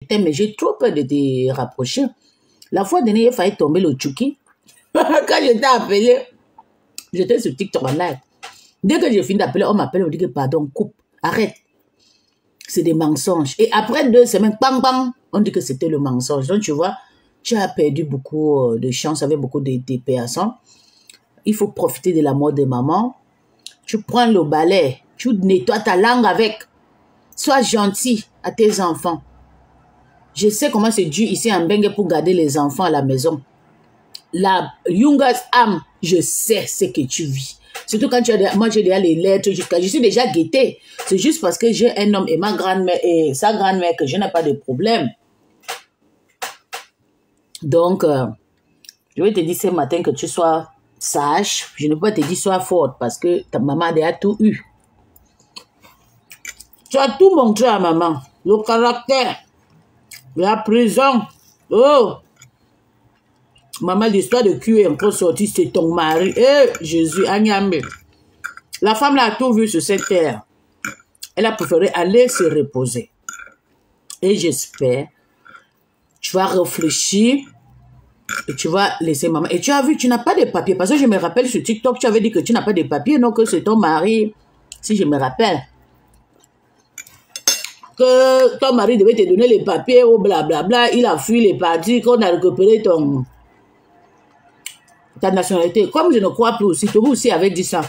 mais j'ai trop peur de te rapprocher. La fois dernière, il a failli tomber le Tchouki. Quand je t'ai appelé, j'étais sur TikTok en live. Dès que j'ai fini d'appeler, on m'appelle, on me dit que pardon, coupe, arrête. C'est des mensonges. Et après 2 semaines, bang, bang, on dit que c'était le mensonge. Donc, tu vois, tu as perdu beaucoup de chance avec beaucoup de personnes. Il faut profiter de la mort de maman. Tu prends le balai, tu nettoies ta langue avec. Sois gentil à tes enfants. Je sais comment c'est dur ici en Bengue pour garder les enfants à la maison. La youngest âme, je sais ce que tu vis. Surtout quand tu as, moi j'ai déjà les lettres, je suis déjà guettée. C'est juste parce que j'ai un homme et ma grand-mère et sa grand-mère que je n'ai pas de problème. Donc, je vais te dire ce matin que tu sois sage. Je ne peux pas te dire sois forte parce que ta maman a déjà tout eu. Tu as tout montré à maman. Le caractère, la prison. Oh! Maman, l'histoire de cul est encore sortie, c'est ton mari. Eh, Jésus, Agname. La femme l'a tout vu sur cette terre. Elle a préféré aller se reposer. Et j'espère, tu vas réfléchir et tu vas laisser maman. Et tu as vu, tu n'as pas de papier. Parce que je me rappelle sur TikTok, tu avais dit que tu n'as pas de papier, non, que c'est ton mari. Si je me rappelle. Que ton mari devait te donner les papiers, ou blablabla. Il a fui les partis, qu'on a récupéré ta nationalité. Comme je ne crois plus aussi, Toby aussi avait dit ça.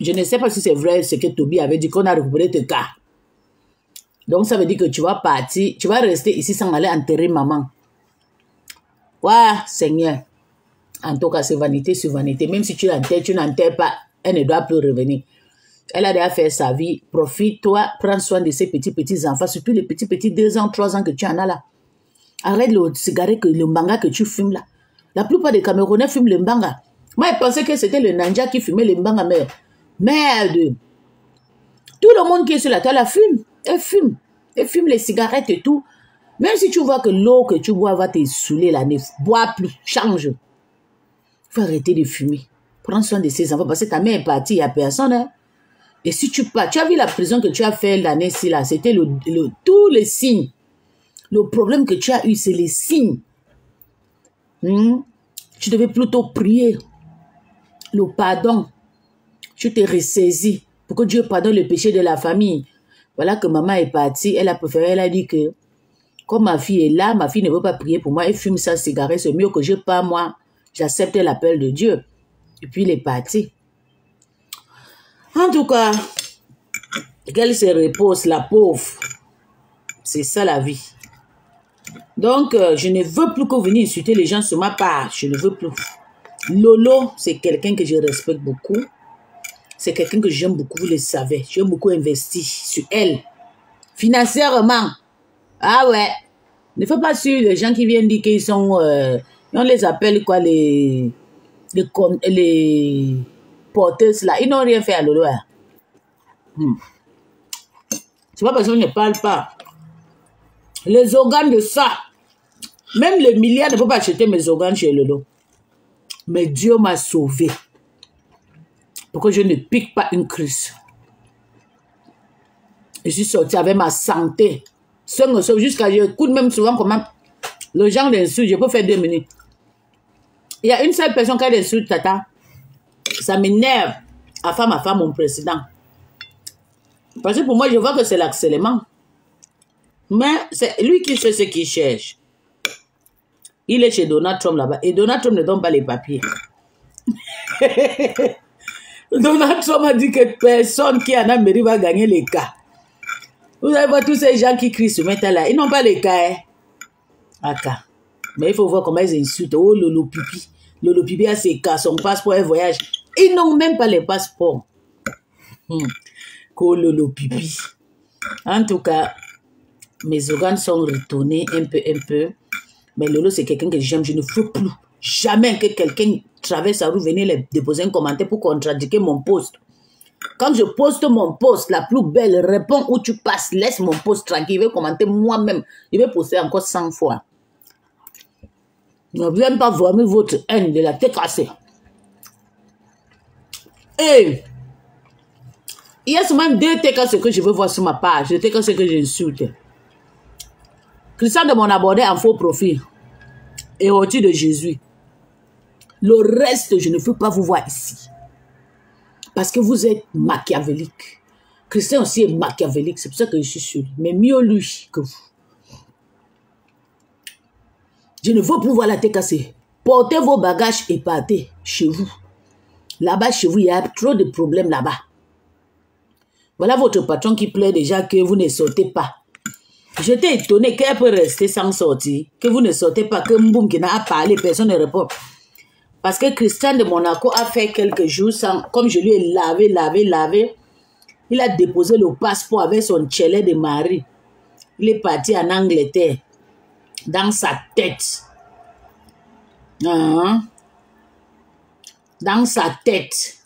Je ne sais pas si c'est vrai ce que Toby avait dit, qu'on a récupéré tes cas. Donc ça veut dire que tu vas partir, tu vas rester ici sans aller enterrer maman. Ouais, Seigneur. En tout cas, c'est vanité sur vanité. Même si tu l'enterres, tu n'enterres pas, elle ne doit plus revenir. Elle a déjà fait sa vie. Profite-toi, prends soin de ces petits enfants, surtout les petits 2 ans, 3 ans que tu en as là. Arrête le cigarette, le mbanga que tu fumes là. La plupart des Camerounais fument le mbanga. Moi, je pensais que c'était le Nanja qui fumait le mbanga, mais merde. Tout le monde qui est sur la table fume. Elle fume. Elle fume les cigarettes et tout. Même si tu vois que l'eau que tu bois va te saouler la nez, bois plus, change. Il faut arrêter de fumer. Prends soin de ces enfants parce que ta mère est partie, il n'y a personne. Hein? Et si tu pars, tu as vu la prison que tu as fait l'année-ci là, c'était tous les signes. Le problème que tu as eu, c'est les signes. Tu devais plutôt prier le pardon. Tu t'es ressaisi pour que Dieu pardonne le péché de la famille. Voilà que maman est partie. Elle a préféré, elle a dit que comme ma fille est là, ma fille ne veut pas prier pour moi. Elle fume sa cigarette. C'est mieux que je pars moi. J'accepte l'appel de Dieu. Et puis il est parti. En tout cas, qu'elle se repose, la pauvre. C'est ça la vie. Donc, je ne veux plus que venir insulter les gens sur ma part. Je ne veux plus. Lolo, c'est quelqu'un que je respecte beaucoup. C'est quelqu'un que j'aime beaucoup, vous le savez. J'ai beaucoup investi sur elle. Financièrement. Ah ouais. Ne fais pas sur les gens qui viennent dire qu'ils sont... on les appelle quoi, les porteuses là. Ils n'ont rien fait à Lolo. Hein. C'est pas parce qu'on ne parle pas. Les organes de ça. Même le milliard ne peut pas acheter mes organes chez Lolo. Mais Dieu m'a sauvé. Pour que je ne pique pas une crise. Je suis sorti avec ma santé. Jusqu'à j'écoute même souvent comment le genre d'insulte, je peux faire 2 minutes. Il y a une seule personne qui a des insultes, tata. Ça m'énerve. À femme, mon président. Parce que pour moi, je vois que c'est l'accélément. Mais c'est lui qui sait ce qu'il cherche. Il est chez Donald Trump là-bas. Et Donald Trump ne donne pas les papiers. Donald Trump a dit que personne qui en a mérité va gagner les cas. Vous allez voir tous ces gens qui crient ce matin-là. Ils n'ont pas les cas. Hein? Mais il faut voir comment ils insultent. Oh, Lolo Pipi. Lolo Pipi a ses cas, son passeport et voyage. Ils n'ont même pas les passeports. Oh, Lolo Pipi. En tout cas, mes organes sont retournés un peu. Mais Lolo, c'est quelqu'un que j'aime. Je ne veux plus jamais que quelqu'un traverse la rue, venir déposer un commentaire pour contradiquer mon post. Quand je poste mon post, la plus belle répond où tu passes. Laisse mon post tranquille. Je vais commenter moi-même. Je vais poster encore 100 fois. Ne viens pas vomir votre haine de la tête cassée. Et il y a seulement 2 TK que je veux voir sur ma page. 2 TK que j'insulte. Christian de mon abordé en faux profil. Héritier de Jésus. Le reste, je ne veux pas vous voir ici. Parce que vous êtes machiavélique. Christian aussi est machiavélique. C'est pour ça que je suis sûr. Mais mieux lui que vous. Je ne veux plus voir la tête cassée. Portez vos bagages et partez chez vous. Là-bas, chez vous, il y a trop de problèmes là-bas. Voilà votre patron qui plaît déjà que vous ne sortez pas. J'étais étonné qu'elle peut rester sans sortir. Que vous ne sortez pas, que Mboum qui n'a pas parlé, personne ne répond. Parce que Christian de Monaco a fait quelques jours sans, comme je lui ai lavé. Il a déposé le passeport avec son chalet de mari. Il est parti en Angleterre. Dans sa tête. Dans sa tête.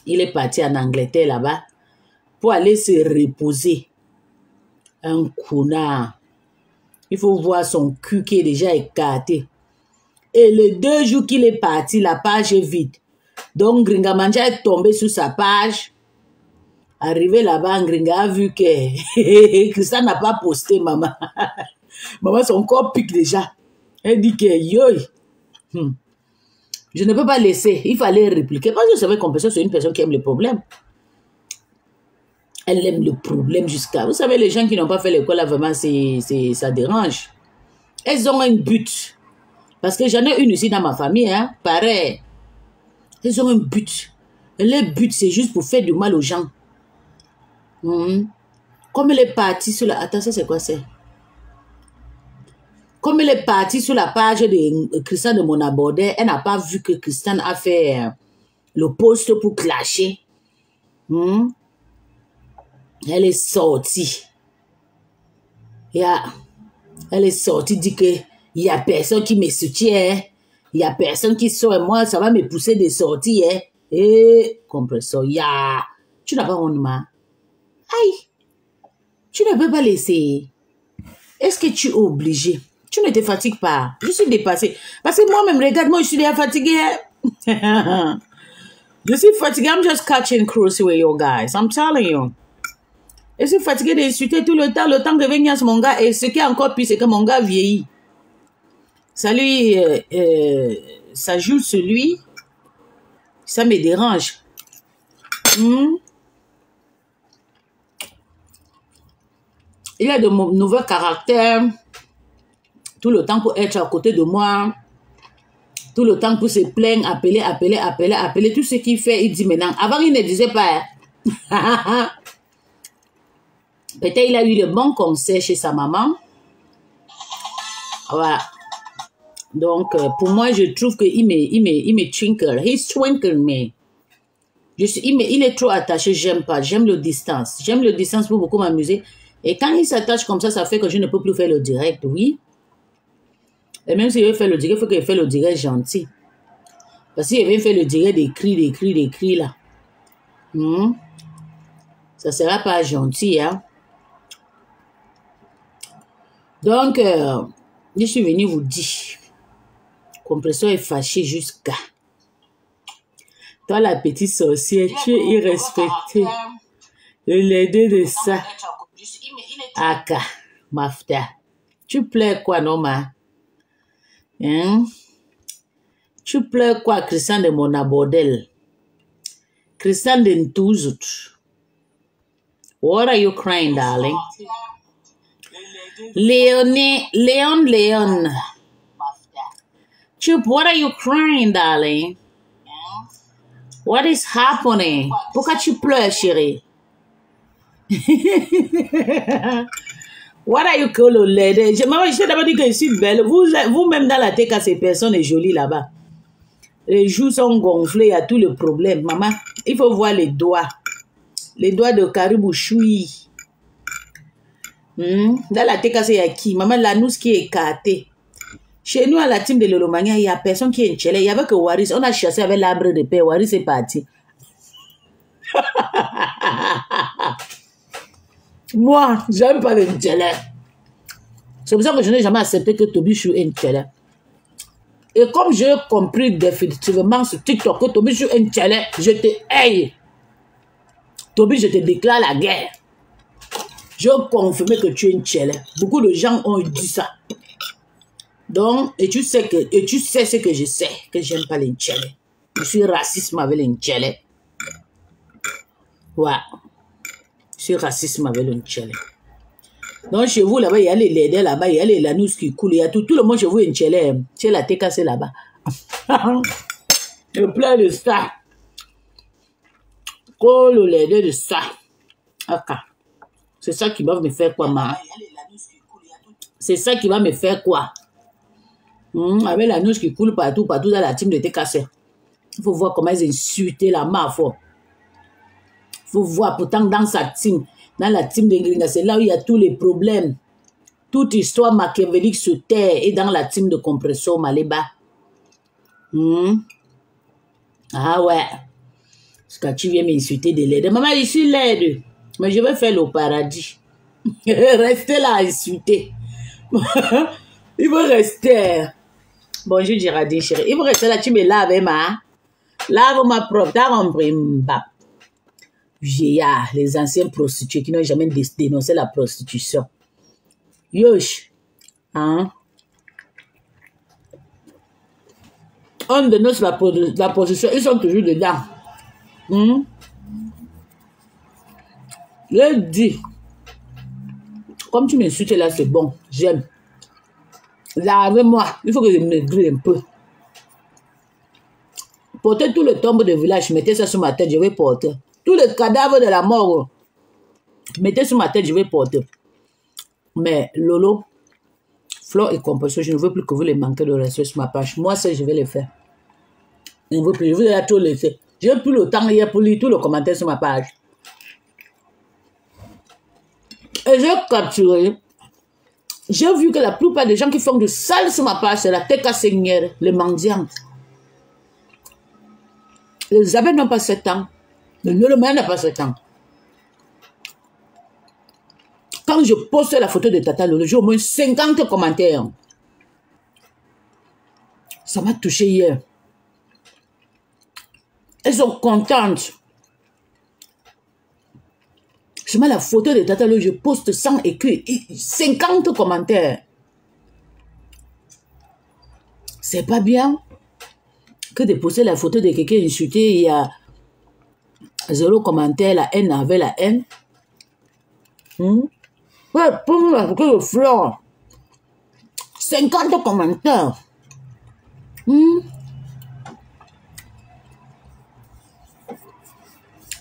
Il est parti en Angleterre là-bas pour aller se reposer. Un connard. Il faut voir son cul qui est déjà écarté. Et les 2 jours qu'il est parti, la page est vide. Donc Gringa Manja est tombé sur sa page. Arrivé là-bas, Gringa a vu que Christian n'a pas posté, maman. Maman, son corps pique déjà. Elle dit que yoï. Je ne peux pas laisser. Il fallait répliquer. Parce que je savais qu'on c'est une personne qui aime le problème. Elle aime le problème jusqu'à... Vous savez, les gens qui n'ont pas fait l'école, là, vraiment, ça dérange. Elles ont un but. Parce que j'en ai une ici dans ma famille, hein, pareil. Elles ont un but. Et le but, c'est juste pour faire du mal aux gens. Comme elle est partie sur la... Attends, ça, c'est quoi, c'est? Comme elle est partie sur la page de Christian de mon abordé, elle n'a pas vu que Christian a fait le post pour clasher. Elle est sortie. Elle est sortie, dit que il n'y a personne qui me soutient. Il n'y a personne qui sort. Et moi, ça va me pousser de sortir. Et, compresseur, tu n'as pas honte, ma. Aïe. Tu ne peux pas laisser. Est-ce que tu es obligé? Tu ne te fatigues pas. Je suis dépassée. Parce que moi-même, regarde-moi, je suis déjà fatiguée. Je suis fatiguée. I'm just catching cruise with you guys. I'm telling you. Je suis fatiguée d'insulter tout le temps que venir mon gars. Et ce qui est encore pire, c'est que mon gars vieillit. Ça lui, ça joue sur lui. Ça me dérange. Il a de nouveaux caractères. Tout le temps pour être à côté de moi. Tout le temps pour se plaindre, appeler. Tout ce qu'il fait, il dit maintenant. Avant, il ne disait pas. Peut-être il a eu le bon conseil chez sa maman. Voilà. Donc, pour moi, je trouve qu'il me twinkle. He's twinkling me. Il est trop attaché, j'aime pas. J'aime le distance. J'aime le distance pour beaucoup m'amuser. Et quand il s'attache comme ça fait que je ne peux plus faire le direct, oui. Et même s'il veut faire le direct, il faut qu'il fasse le direct gentil. Parce qu'il veut faire le direct des cris, là. Ça sera pas gentil, hein. Donc, je suis venu vous dire, Compresseur est fâché jusqu'à. Toi, la petite sorcière, tu es irrespectée. Le laidé de ça. Aka, mafta. Tu plais quoi, non, ma? Tu plais quoi, Christian de mon abordel? Christian de Ntouzut. What are you crying, darling? Leon. Chup, what are you crying, darling? What is happening? Pourquoi tu pleures, chérie? What are you calling, lady? Maman, je t'ai d'abord dit que je suis belle. Vous-même dans la tête, à ces personnes est jolie là-bas. Les joues sont gonflées, il y a tout le problème. Maman, il faut voir les doigts. Les doigts de Caribou Choui. Dans la tête, il y a qui? Maman, la nousse qui est écartée. Chez nous, à la team de Lolomania, il n'y a personne qui est en Tchèle. Il n'y avait que Waris. On a chassé avec l'arbre de paix. Waris est parti. Moi, j'aime pas les Tchèle. C'est pour ça que je n'ai jamais accepté que Toby Chou est en Tchèle. Et comme j'ai compris définitivement sur TikTok que Toby Chou est en Tchèle, je te haïs. Toby, je te déclare la guerre. Je confirme que tu es une tchèle. Beaucoup de gens ont dit ça. Donc, et tu sais ce que je sais, que j'aime pas les tchèles. Je suis raciste avec les tchèles. Ouais. Je suis raciste avec les tchèles. Donc, chez vous, là-bas, il y a les laidés là-bas, il y a les lanous qui coulent, il y a tout le monde chez vous est une tchèle. C'est la tête cassée là-bas. Je pleure de ça. Oh, le laidé de ça. Ok. C'est ça qui va me faire quoi, maman? C'est ça qui va me faire quoi? Avec la neige qui coule partout dans la team de TKC. Il faut voir comment ils insultent la mafia. Il faut voir, pourtant, dans sa team, dans la team de Ngringa, c'est là où il y a tous les problèmes. Toute histoire machiavélique se terre et dans la team de Compresso Maléba. Ah ouais. Parce que tu viens m'insulter de l'aide. Maman, je suis laide. Mais je vais faire le paradis. Restez là à insulter. Il faut rester. Bonjour Géraldine chérie. Il faut rester là, tu me laves ma. Lave-moi propre. T'as compris? Vieillard, les anciens prostitués qui n'ont jamais dénoncé la prostitution. Yosh. Hein? On dénonce la prostitution. Ils sont toujours dedans. Je dis. Comme tu m'insultes là, c'est bon. J'aime. Lave-moi. Il faut que je me grille un peu. Portez tout le tombeau de village. Mettez ça sur ma tête. Je vais porter. Tout le cadavre de la mort. Mettez sur ma tête. Je vais porter. Mais Lolo, Flore et Compresso, je ne veux plus que vous les manquez de respect sur ma page. Moi, ça, je vais le faire. Je ne veux plus. Je vous ai tout laissé. Je n'ai plus le temps hier pour lire tous les commentaires sur ma page. Et j'ai capturé. J'ai vu que la plupart des gens qui font du sale sur ma page, c'est la TK Seigneur, les mendiants. Elisabeth n'a pas 7 ans. Le Nolomé n'a pas 7 ans. Quand je poste la photo de Tata Lolo, j'ai au moins 50 commentaires. Ça m'a touché hier. Elles sont contentes. Je mets la photo de Tata Lolo, je poste sans écrit. 50 commentaires. C'est pas bien que de poster la photo de quelqu'un insulté, il y a 0 commentaire, la haine avec la haine. Ouais, pour la photo de Flore. 50 commentaires.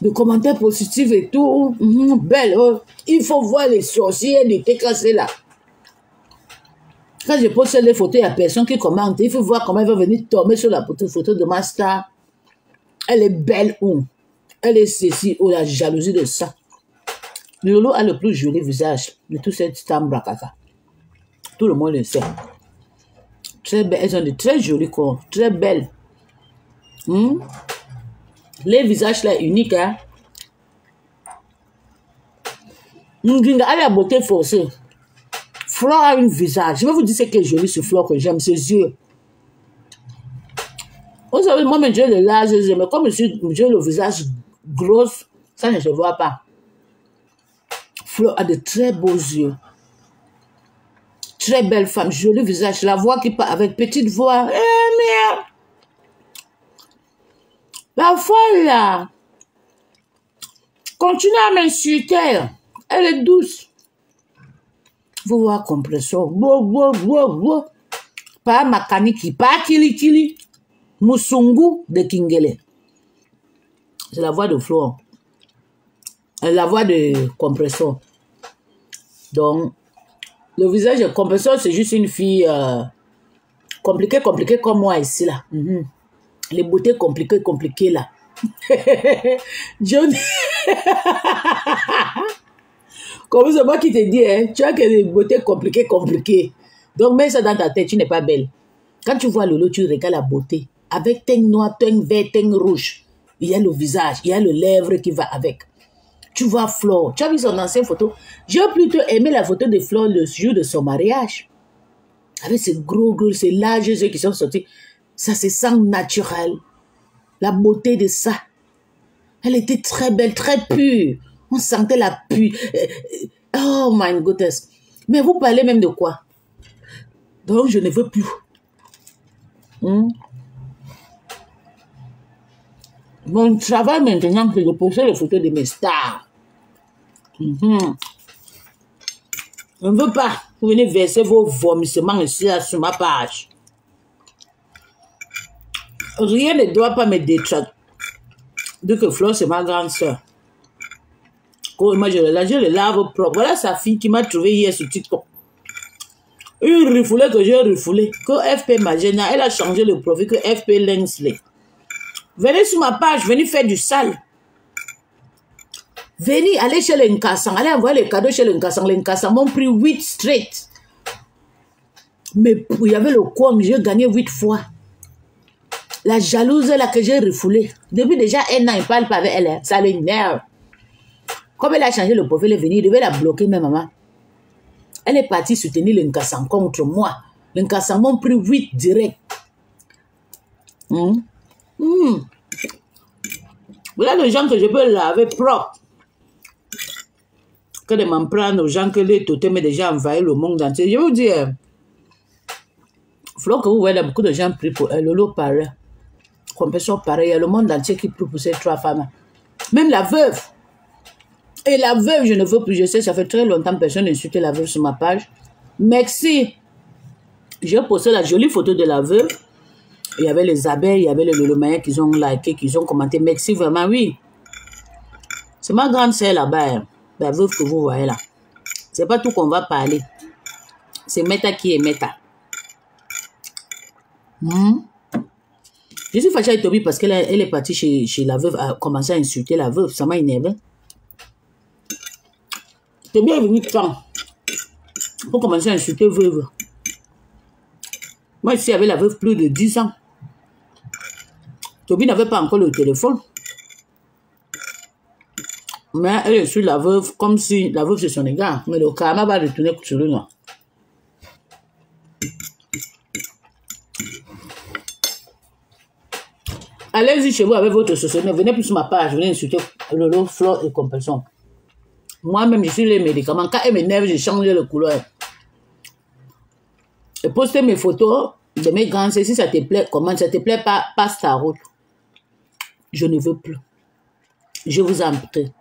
Des commentaires positifs et tout. Belle. Il faut voir les sorciers de TKC là. Quand je poste les photos, il n'y a personne qui commente. Il faut voir comment elle va venir tomber sur la photo de ma star. Elle est belle ou elle est ceci ou la jalousie de ça. Lolo a le plus joli visage de tout cette stambrakaka. Tout le monde le sait. Très belle. Elles ont de très jolis corps. Très belles. Les visages là uniques. Hein? Ngringa a la beauté forcée. Flore a un visage. Je vais vous dire ce qui est joli sur Flore que j'aime, ses yeux. Vous savez, moi, j'ai le large, mais comme j'ai le visage gros, ça ne se voit pas. Flore a de très beaux yeux. Très belle femme, joli visage. La voix qui part avec petite voix. Merde. La folle là. Continue à m'insulter. Elle est douce. Vous voyez Compresso. Pas Makaniki, pas Kili. Musungu de Kingele. C'est la voix de Flore. La voix de Compresso. Donc, le visage de Compresso, c'est juste une fille compliquée comme moi ici là. Les beautés compliquées là. John. Comme c'est moi qui te dis, hein, tu as que des beautés compliquées. Donc, mets ça dans ta tête, tu n'es pas belle. Quand tu vois Lolo, tu regardes la beauté. Avec teint noir, teint vert, teint rouge. Il y a le visage, il y a le lèvre qui va avec. Tu vois Flore. Tu as vu son ancienne photo? J'ai plutôt aimé la photo de Flore le jour de son mariage. Avec ses gros, ces larges yeux qui sont sortis. Ça se sent naturel. La beauté de ça. Elle était très belle, très pure. On sentait la pure. Oh my goodness. Mais vous parlez même de quoi? Donc, je ne veux plus. Mon travail maintenant, c'est de poster les photos de mes stars. Je ne veux pas. Vous venez verser vos vomissements ici là, sur ma page. Rien ne doit pas me détracter. Dès que Flo, c'est ma grande soeur. Moi, je le lave propre. Voilà sa fille qui m'a trouvé hier sur TikTok. Une refoulée que j'ai refoulée. Que FP Magena, elle a changé le profil que FP Lengsley. Venez sur ma page, venez faire du sale. Venez, allez chez les Nkassang, allez envoyer les cadeaux chez les Nkassang. Les Nkassang m'ont pris 8 straight. Mais il y avait le coin, j'ai gagné 8 fois. La jalouse là que j'ai refoulée. Depuis déjà un an, il ne parle pas avec elle. Ça l'énerve. Comme elle a changé le profil, elle est venue, il devait la bloquer, mais maman. Elle est partie soutenir les Nkassang contre moi. Les Nkassang m'ont pris 8 direct. Voilà les gens que je peux laver propre. Que de m'en prendre aux gens que les totems déjà envahi le monde entier. Je vous dis, Flo, que vous voyez, beaucoup de gens prient pour elle. Lolo pareil. Compassion pareil. Il y a le monde entier qui prie pour ces 3 femmes. Même la veuve. Et la veuve, je ne veux plus. Je sais, ça fait très longtemps que personne n'a insulté la veuve sur ma page. Merci. J'ai posté la jolie photo de la veuve. Il y avait les abeilles, il y avait les lolomayens qui ont liké, qui ont commenté. Merci vraiment, oui. C'est ma grande sœur là-bas, hein. La veuve que vous voyez là. C'est pas tout qu'on va parler. C'est Meta qui est Meta. Je suis fâchée avec Toby parce qu'elle est partie chez la veuve, a commencé à insulter la veuve. Ça m'a énervé. Toby est venu quand pour commencer à insulter veuve. Moi, ici, avec la veuve plus de 10 ans. Toby n'avait pas encore le téléphone. Mais elle est sur la veuve comme si la veuve c'est son égard. Mais le karma va retourner sur le noir. Allez-y chez vous avec votre société. Venez plus sur ma page. Venez insulter Lolo, Flo et compassion. Moi-même, je suis les médicaments. Quand elle m'énerve, je change le couleur. Et postez mes photos de mes grands. Si ça te plaît, comment ça te plaît pas, passe ta route. Je ne veux plus. Je vous en prie.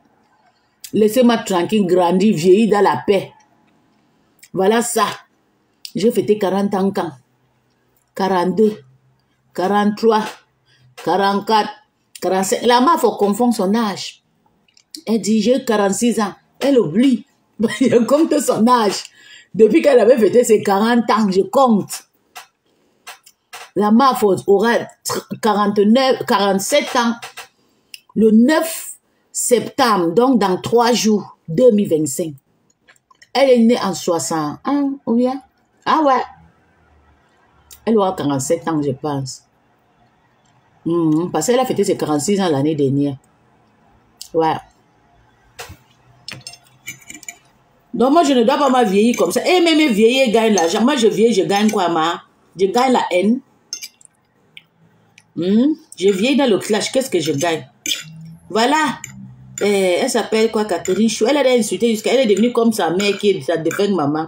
Laissez-moi tranquille, grandir, vieillir dans la paix. Voilà ça. J'ai fêté 40 ans quand 42, 43, 44, 45. La meuf confond son âge. Elle dit, j'ai 46 ans. Elle oublie. Je compte son âge. Depuis qu'elle avait fêté ses 40 ans, je compte. La meuf aura 47 ans. Le 9 septembre, donc dans 3 jours, 2025. Elle est née en 61, ou bien? Ah ouais. Elle aura 47 ans, je pense. Parce qu'elle a fêté ses 46 ans l'année dernière. Ouais. Donc moi, je ne dois pas me vieillir comme ça. Et même vieillir gagne l'argent. Moi, je vieillis, je gagne quoi, ma? Je gagne la haine. Je vieillis dans le clash. Qu'est-ce que je gagne? Voilà. Elle s'appelle quoi, Catherine Chou. Elle a insulté jusqu'à... Elle est devenue comme sa mère qui est sa défunte maman.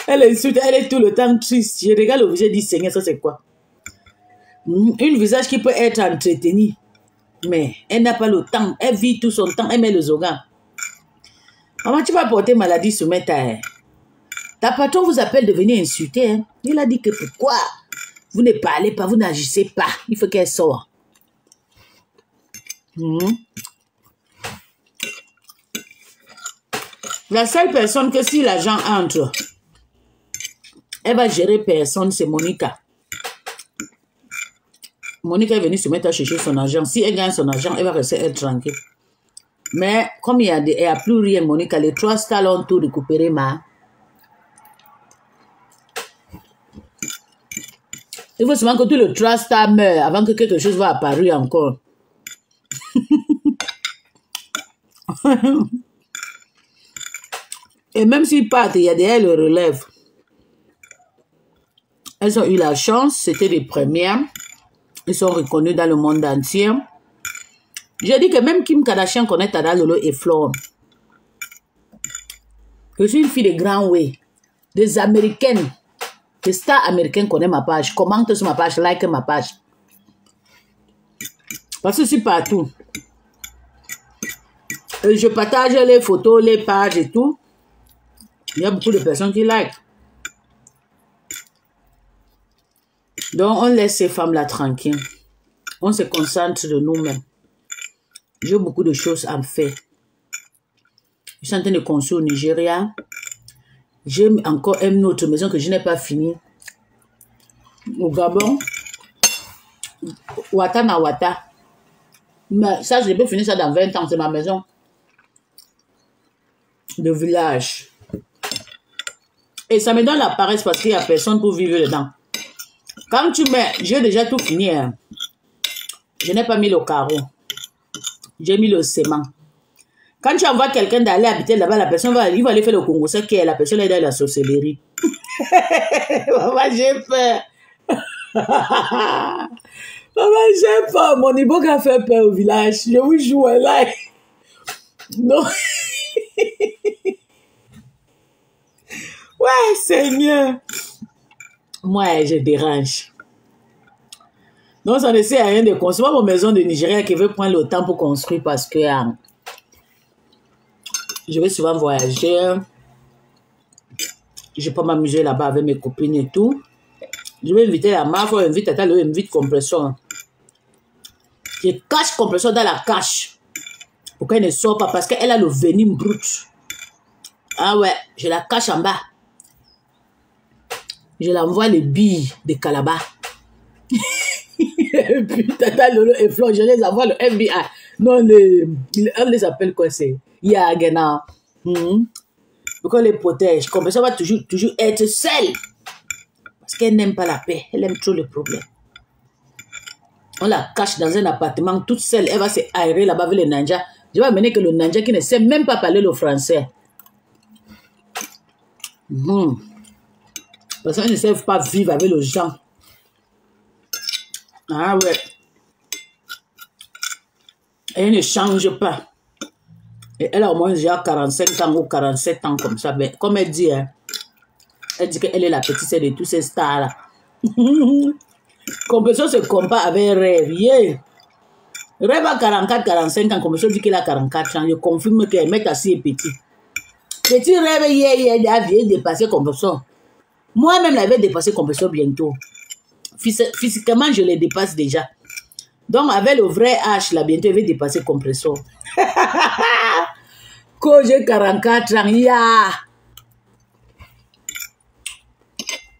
Elle insulte, elle est tout le temps triste. Je regarde le visage et dis, Seigneur, ça c'est quoi? Un visage qui peut être entretenu. Mais elle n'a pas le temps. Elle vit tout son temps. Elle met le zogan. Maman, tu vas porter maladie sur Meta. Ta patron vous appelle de venir insulter. Hein? Il a dit que pourquoi vous ne parlez pas, vous n'agissez pas. Il faut qu'elle sorte. La seule personne que si l'argent entre, elle va gérer personne, c'est Monica. Monica est venue se mettre à chercher son argent. Si elle gagne son argent, elle va rester être tranquille. Mais comme il n'y a plus rien, Monica, les 3 stars ont tout récupéré, il faut seulement que tout le 3 stars meure avant que quelque chose va apparaître encore. Et même s'ils partent, il y a des le relève. Elles ont eu la chance, c'était les premières. Ils sont reconnus dans le monde entier. Je dis que même Kim Kardashian connaît Tada Lolo et Flo. Je suis une fille de grand way. Des Américaines. Des stars américaines connaissent ma page. Commente sur ma page. Like ma page. Parce que je suis partout. Et je partage les photos, les pages et tout. Il y a beaucoup de personnes qui like. Donc, on laisse ces femmes-là tranquilles. On se concentre sur nous-mêmes. J'ai beaucoup de choses à faire. Je suis en train de construire au Nigeria. J'ai encore une autre maison que je n'ai pas finie. Au Gabon. Wata na Wata. Mais ça, je peux finir ça dans 20 ans. C'est ma maison de village. Et ça me donne la paresse parce qu'il n'y a personne pour vivre dedans. Quand tu mets... J'ai déjà tout fini. Hein. Je n'ai pas mis le carreau. J'ai mis le ciment. Quand tu envoies quelqu'un d'aller habiter là-bas, la personne va, il va aller faire le Congo. C'est qui est la personne est dans la sorcellerie. Maman, j'ai peur. Maman, j'ai peur. Mon niveau a fait peur au village. Je vous joue là. Non. Ouais, Seigneur. Moi, je dérange. Donc, ça ne sert à rien de construire. Mon maison de Nigeria qui veut prendre le temps pour construire parce que je vais souvent voyager. Je peux m'amuser là-bas avec mes copines et tout. Je vais inviter la marque, je invite Tata, je invite Compressor. Je cache Compressor dans la cache pour qu'elle ne sorte pas parce qu'elle a le venin brut. Ah ouais, je la cache en bas. Je l'envoie les billes de Calabar. Et puis Tata Lolo et Flo, je les envoie le FBI. Non, on les appelle quoi, c'est Yagena. Pour qu'on les protège. Comme ça va toujours être seule. Parce qu'elle n'aime pas la paix. Elle aime trop le problème. On la cache dans un appartement toute seule. Elle va se aérer là-bas avec le ninja. Je vais amener que le ninja qui ne sait même pas parler le français. Parce qu'elle ne sait pas vivre avec les gens. Ah ouais. Elle ne change pas. Et elle a au moins déjà 45 ans ou 47 ans comme ça. Mais comme elle dit, hein, elle dit qu'elle est la petite sœur de tous ces stars-là. Compressor se compare avec Rêve. Yeah. Rêve a 44, 45 ans. Compressor dit qu'il a 44 ans. Je confirme qu'elle met assis et petit. Petit Rêve, il a dépassé Compressor. Moi-même, j'avais dépassé Compressor bientôt. Physiquement, je les dépasse déjà. Donc, avec le vrai H, là, bientôt, il va dépasser Compressor. Quand j'ai 44 ans, ya.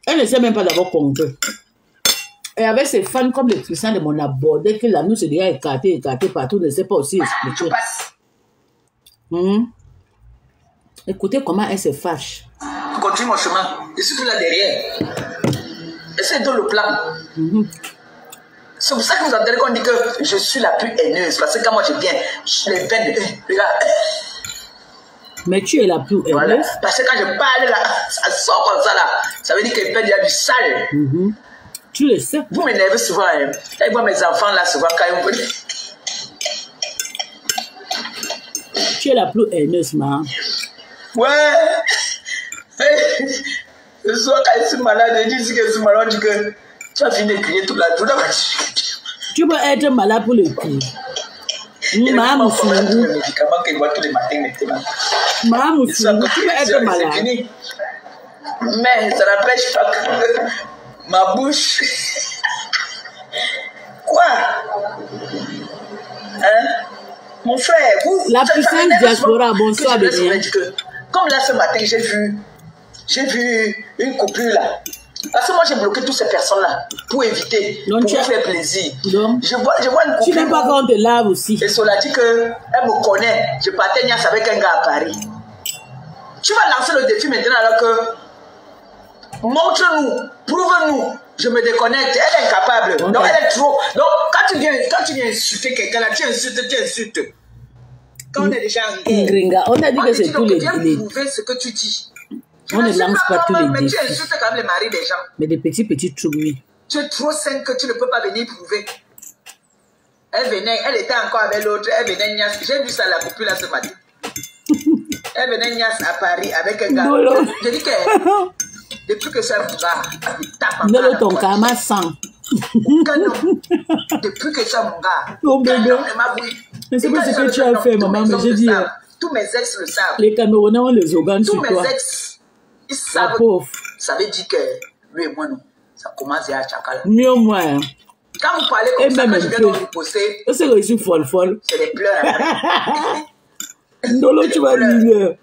Elle ne sait même pas d'abord compter. Et avec ses fans comme les Christians de mon abordé, que la nous s'est déjà écarté partout, ne sait pas aussi expliquer. Écoutez comment elle se fâche. Je continue mon chemin. Je suis tout là derrière. Essaye de le plan. C'est pour ça que vous entendez qu'on dit que je suis la plus haineuse. Parce que quand moi je viens, je les peine. Regarde. Mais tu es la plus haineuse. Voilà. Parce que quand je parle là, ça sort comme ça là. Ça veut dire qu'il y a du sale. Tu le sais. Vous m'énervez souvent. Hein. Quand je vois mes enfants là, souvent quand ils me... Tu es la plus haineuse, maman. Ouais. Le soir, quand je suis malade, je dis que je suis malade, je dis que tu as fini de crier toute la journée. Tu peux être malade pour le coup. Maman, tu peux être malade. Mais ça n'empêche pas que ma bouche. Quoi? Hein? Mon frère, vous. La puissance diaspora, bonsoir, bien. Comme là ce matin, j'ai vu une coupure là. Parce que moi j'ai bloqué toutes ces personnes-là pour éviter, pour vous faire plaisir. Donc, je vois une coupure. Tu n'aimes pas quand on te lave aussi. Et cela dit qu'elle me connaît. Je partais avec un gars à Paris. Tu vas lancer le défi maintenant alors que montre-nous, prouve-nous. Je me déconnecte. Elle est incapable. Okay. Donc elle est trop. Donc quand tu viens insulter quelqu'un là, tu insultes. Quand on est déjà en guerre, on a dit que c'est tous les prouver ce que tu dis. On ne lance pas tous les défis. Mais tu insultes quand même les maris des gens. Mais des petits trouilles. Tu es trop sain que tu ne peux pas venir prouver. Elle était encore avec l'autre, elle venait. J'ai vu ça la coupure là ce matin. Elle venait à Paris avec un gars. Je dis que depuis que ça me va, il tape en Ndolo ton karma sang. Depuis que ça mon gars. Oh bébé. C'est pas ce que tu as fait, maman, mais j'ai dit. Tous mes ex le savent. Les Camerounais ont les organes sur toi. Tous mes ex, ils savent. La pauvre. Ça veut dire que lui et moi, non. Ça commence à Tchakala. Mieux moi. Hein. Quand vous parlez comme ça, quand je viens de vous poser, c'est que je suis folle. C'est des pleurs après. Ndolo, tu vas lire.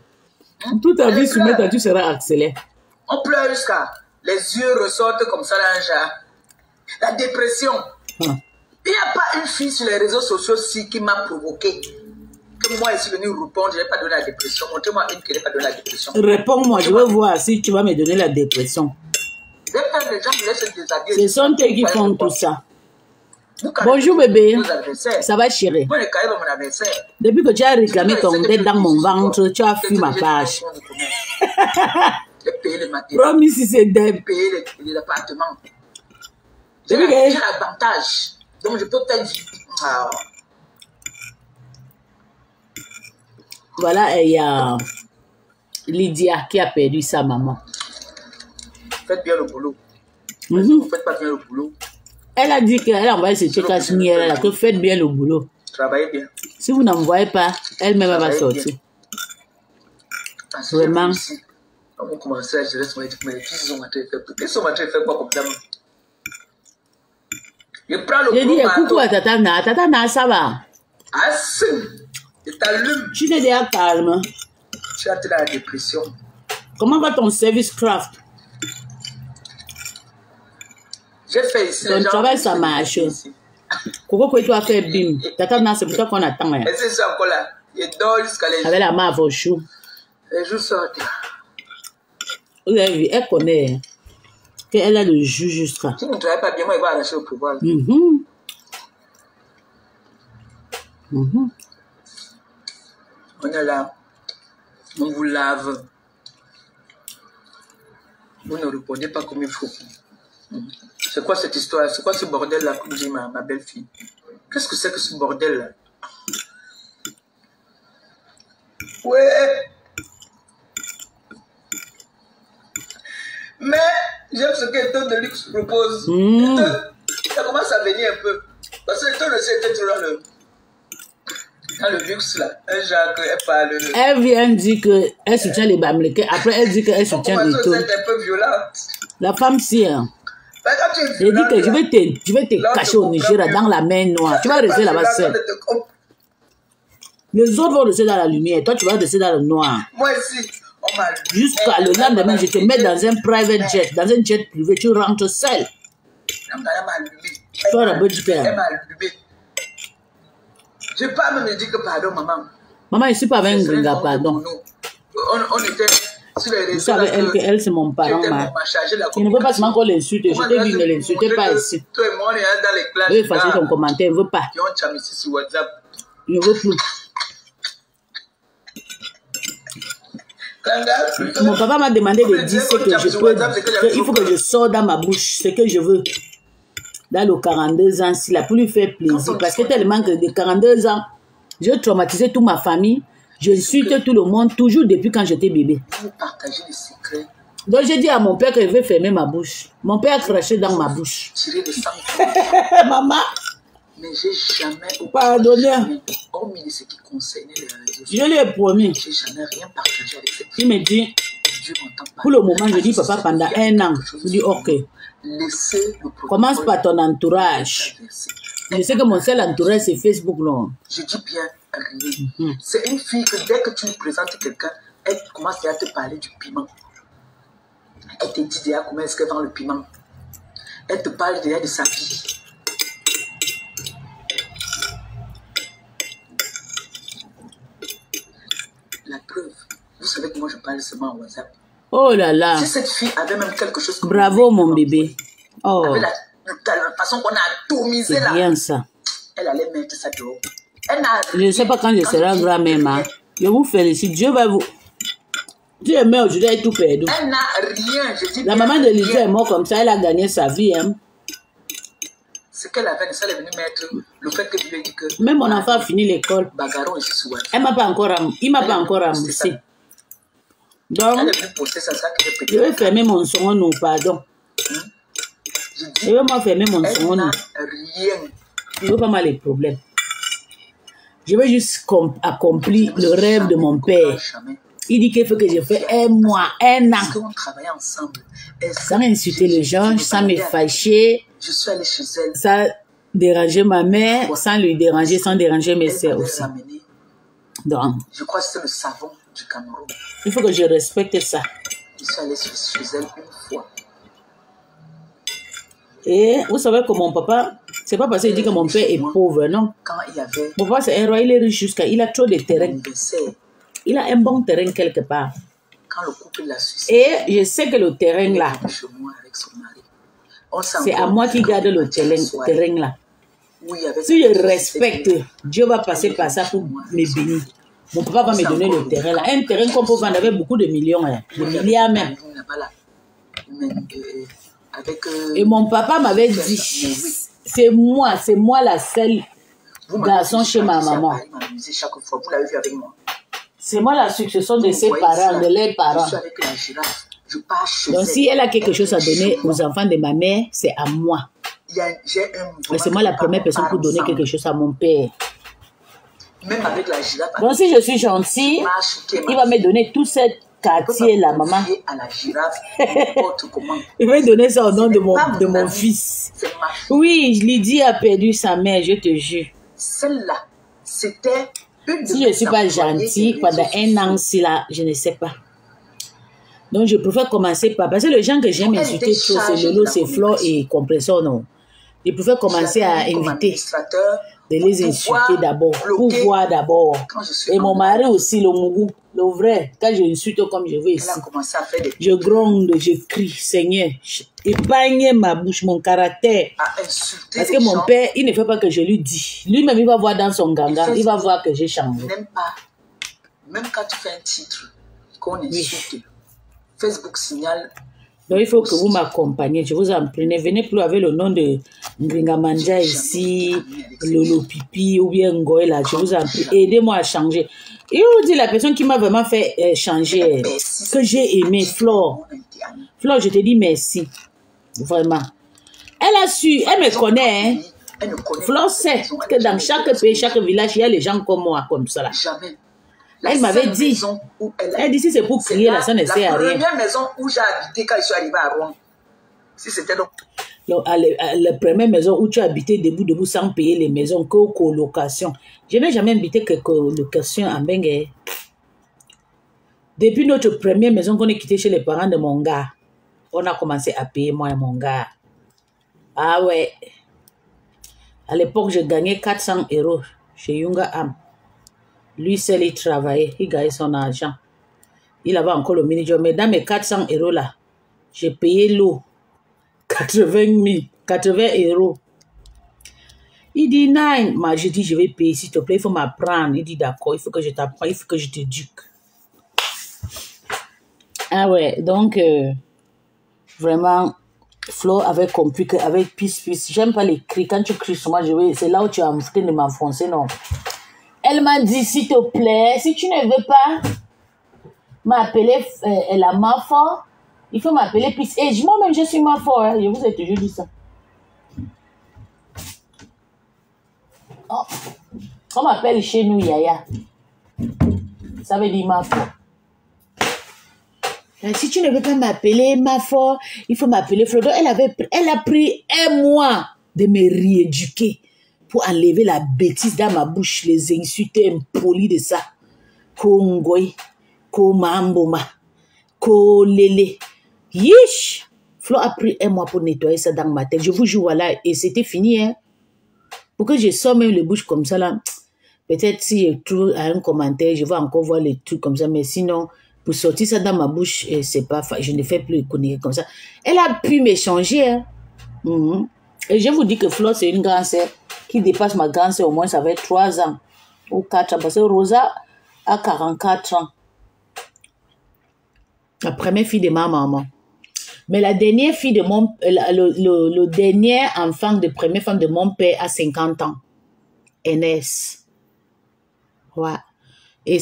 Toute ta vie soumise, tu seras accéléré. On pleure jusqu'à les yeux ressortent comme ça dans un jar. La dépression. Il n'y a pas une fille sur les réseaux sociaux qui m'a provoqué. Que moi, je suis venu répondre, je n'ai pas donné la dépression. Montrez-moi une qui n'a pas donné la dépression. Réponds-moi, je veux voir si tu vas me donner la dépression. Les gens me laissent déshabiller. Ce sont eux qui font tout ça. Bonjour bébé, ça va chérie. Depuis que tu as réclamé ton tête dans mon ventre, tu as fui ma page. Promis si c'est Deb. Payer les appartements. J'ai l'avantage. Donc je peux peut-être dire. Voilà, il y a Lydia qui a perdu sa maman. Faites bien le boulot. Vous ne faites pas bien le boulot. Elle a dit qu'elle a envoyé ce truc à signer là, que faites bien le boulot. Travaillez bien. Si vous n'envoyez pas, elle-même va sortir. Vraiment. Quand on commence à gérer son équipe, mais les filles sont en train de faire. Ils sont en train de faire quoi comme dame? Je prends le dit coucou à Tata Na. Tata Na, ça va? Ah, si. Je t'allume. Tu t'es déjà calme. Tu as la dépression. Comment va ton service craft? J'ai fait ici. Ton travail, ça marche. Coco, quoi, tu as fait bim. Tata Na, c'est pour ça qu'on attend. Et c'est ça encore là. Je dors jusqu'à les jours. Avec la main à vos choux. Les jours sortent. Vous avez vu, elle connaît qu'elle a le jus jusqu'à. Si vous ne travaillez pas bien, moi, il va arracher au pouvoir. On est là. On vous lave. Vous ne répondez pas comme il faut. C'est quoi cette histoire? C'est quoi ce bordel-là, comme dit ma belle-fille? Qu'est-ce que c'est que ce bordel-là? Ouais. Mais j'aime ce que Eton de Luxe propose. Ça commence à venir un peu. Parce que Eton aussi était toujours dans le luxe là. Un Jacques, elle parle. Elle vient dire qu'elle soutient les Bamileke. Après, elle dit qu'elle soutient les Eton. C'est un peu violente. La femme, si. Hein. Elle dit que je vais te cacher au Nigeria dans la mer noire. Tu vas rester là-bas seul. Les autres vont rester dans la lumière. Toi, tu vas rester dans le noir. Moi aussi. Jusqu'à le lendemain, je te mets dans un private jet, dans un jet privé, tu rentres seul. Elle m'a allumé. Je n'ai pas même dit que pardon, maman. Maman, je ne suis pas avec un gringa, pardon. On était sur les réseaux. Vous savez, elle c'est mon parent. Il ne veut pas seulement qu'on l'insulte. Je t'ai dit, ne l'insultez pas ici. Toi et moi, on est dans les classes. Je vais effacer ton commentaire, il ne veut pas. Il ne veut plus. Mon papa m'a demandé de dire ce que je peux. Il faut que je sorte dans ma bouche ce que je veux. Dans les 42 ans, s'il a pu lui faire plaisir. Parce que tellement que de 42 ans, j'ai traumatisé toute ma famille. Je insulte tout le monde, toujours depuis quand j'étais bébé. Vous partagez des secrets. Donc j'ai dit à mon père que je vais fermer ma bouche. Mon père a craché dans ma bouche. Tirer le sang. Maman. Mais j'ai jamais... Pardonnez. Hormis de ce qui concernait les réseaux sociaux. Je lui ai promis. J'ai jamais rien partagé avec cette Il me dit, pour le moment, je dis papa pendant 1 an. Je dis ok. Commence par ton entourage. Je sais que mon seul entourage c'est Facebook, non? Je dis bien rien. C'est une fille que dès que tu lui présentes quelqu'un, elle commence à te parler du piment. Elle te dit déjà comment est-ce qu'elle vend le piment. Elle te parle déjà de sa vie. La preuve, vous savez que moi je parle seulement en WhatsApp. Oh là là. Si cette fille avait même quelque chose... Bravo mon bébé. Oh. Avec la façon qu'on a atomisé là. C'est bien ça. Elle allait mettre ça dehors. Je ne sais pas quand je serai grand-mère. Hein. Je vous félicite. Dieu va vous... Dieu est mort, je dois être tout perdu. Elle n'a rien. Je dis la maman de Lisa est morte comme ça, elle a gagné sa vie. Hein. Ce qu'elle avait, ça elle est venue mettre le fait que je lui ai dit que... Même mon enfant a fini l'école. Bagarron ici sur WhatsApp. Elle m'a pas encore, il m'a pas encore remboursé. Donc, Elle est venue poster ça, ça que je vais fermer mon son, non, pardon. Je vais moi fermer mon son, non. Rien. Je ne veux pas mal les problèmes. Je veux juste accomplir le rêve de mon père. Il dit qu'il faut que je fasse un mois, un an. Parce qu'on travaillait ensemble. Sans insulter les gens, sans me fâcher. Je suis allée chez elle. Sans déranger ma mère, sans lui déranger, sans déranger mes sœurs aussi. Donc, je crois que c'est le savon du Cameroun. Il faut que je respecte ça. Je suis allée chez elle une fois. Et vous savez que mon papa, c'est pas parce qu'il dit que mon père est pauvre, non. Quand il y avait Mon papa, c'est un roi, il est riche jusqu'à... Il a trop de terrain. Il a un bon terrain quelque part. Quand le couple l'a suicide. Et je sais que le terrain là, c'est à moi qui garde le terrain là. Si je respecte, Dieu va passer par ça pour me bénir. Mon papa va me donner le terrain là. Un terrain qu'on peut vendre avec beaucoup de millions, de milliards même. Et mon papa m'avait dit, c'est moi la seule garçon chez ma maman. C'est moi la succession de ses parents, de leurs parents. Donc si elle a quelque chose à donner aux enfants de ma mère, c'est à moi. Mais c'est moi la première personne pour donner quelque chose à mon père. Donc si je suis gentille, il va me donner tout ce quartier là, maman. Il va donner ça au nom de mon fils. Oui, Lydie a perdu sa mère, je te jure. Celle-là, c'était... Si je ne suis pas gentille, pendant un an, là, je ne sais pas. Donc, je préfère commencer par... Parce que les gens que j'aime insulter trop, c'est Lolo, c'est Flo et Compressor, non. Je préfère commencer à inviter, de les insulter d'abord, pour voir d'abord. Et mon mari aussi, le Mougou, le vrai, quand je insulte comme je veux ici, je gronde, je crie, Seigneur, épargnez ma bouche, mon caractère. Parce que mon père, il ne fait pas que je lui dis. Lui-même, il va voir dans son ganga, il va voir que j'ai changé. Même quand tu fais un titre, qu'on insulte, Facebook signale. Donc, il faut que vous m'accompagniez, je vous en prie. Ne venez plus avec le nom de Ngringamanja ici, Lolo Pipi ou bien Ngoïla, je vous en prie. Aidez-moi à changer. Et vous dit la personne qui m'a vraiment fait changer, que j'ai aimé, Flore. Flore, je te dis merci. Vraiment. Elle a su, elle me connaît. Hein. Flore sait que dans chaque pays, chaque village, il y a les gens comme moi, comme ça. Là. Jamais. Elle m'avait dit, elle dit si c'est pour crier, là, ça ne sert à rien. La première maison où j'ai habité quand je suis arrivé à Rouen, si c'était donc... La première maison où tu as habité debout sans payer les maisons, que colocation. Je n'ai jamais habité que colocation en Bengue. Depuis notre première maison qu'on est quitté chez les parents de mon gars, on a commencé à payer moi et mon gars. Ah ouais. À l'époque, je gagnais 400 € chez Yunga Am. Lui seul, il travaillait, il gagnait son argent. Il avait encore le mini-job. Mais dans mes 400 € là, j'ai payé l'eau. 80 €. Il dit, non. Moi, je dis, je vais payer, s'il te plaît, il faut m'apprendre. Il dit, d'accord, il faut que je t'apprenne, il faut que je t'éduque. Ah ouais, donc, vraiment, Flo avait compris qu'avec Peace, j'aime pas les cris. Quand tu cries sur moi, c'est là où tu as en train de m'enfoncer, non. Elle m'a dit, s'il te plaît, si tu ne veux pas m'appeler la Mafo, il faut m'appeler Peace. Et moi-même, je suis Mafo, hein, je vous ai toujours dit ça. Oh. On m'appelle chez nous Yaya. Ça veut dire Mafo. Si tu ne veux pas m'appeler Mafo, il faut m'appeler Frodo. Elle a pris un mois de me rééduquer pour enlever la bêtise dans ma bouche, les insultes impolies de ça. Kongoy, ko mamboma, ko lele. Yish! Flo a pris un mois pour nettoyer ça dans ma tête. Je vous jure, voilà, et c'était fini, hein. Pour que je sors même les bouches comme ça, là, peut-être si je trouve un commentaire, je vais encore voir les trucs comme ça, mais sinon, pour sortir ça dans ma bouche, c'est pas, je ne fais plus les conneries comme ça. Elle a pu m'échanger, hein. Et je vous dis que Flo, c'est une grande sœur qui dépasse ma grande sœur, au moins ça fait 3 ans ou 4 ans, parce que Rosa a 44 ans. La première fille de ma maman. Mais la dernière fille de mon... Le dernier enfant de première femme de mon père a 50 ans. Enes. Ouais. Et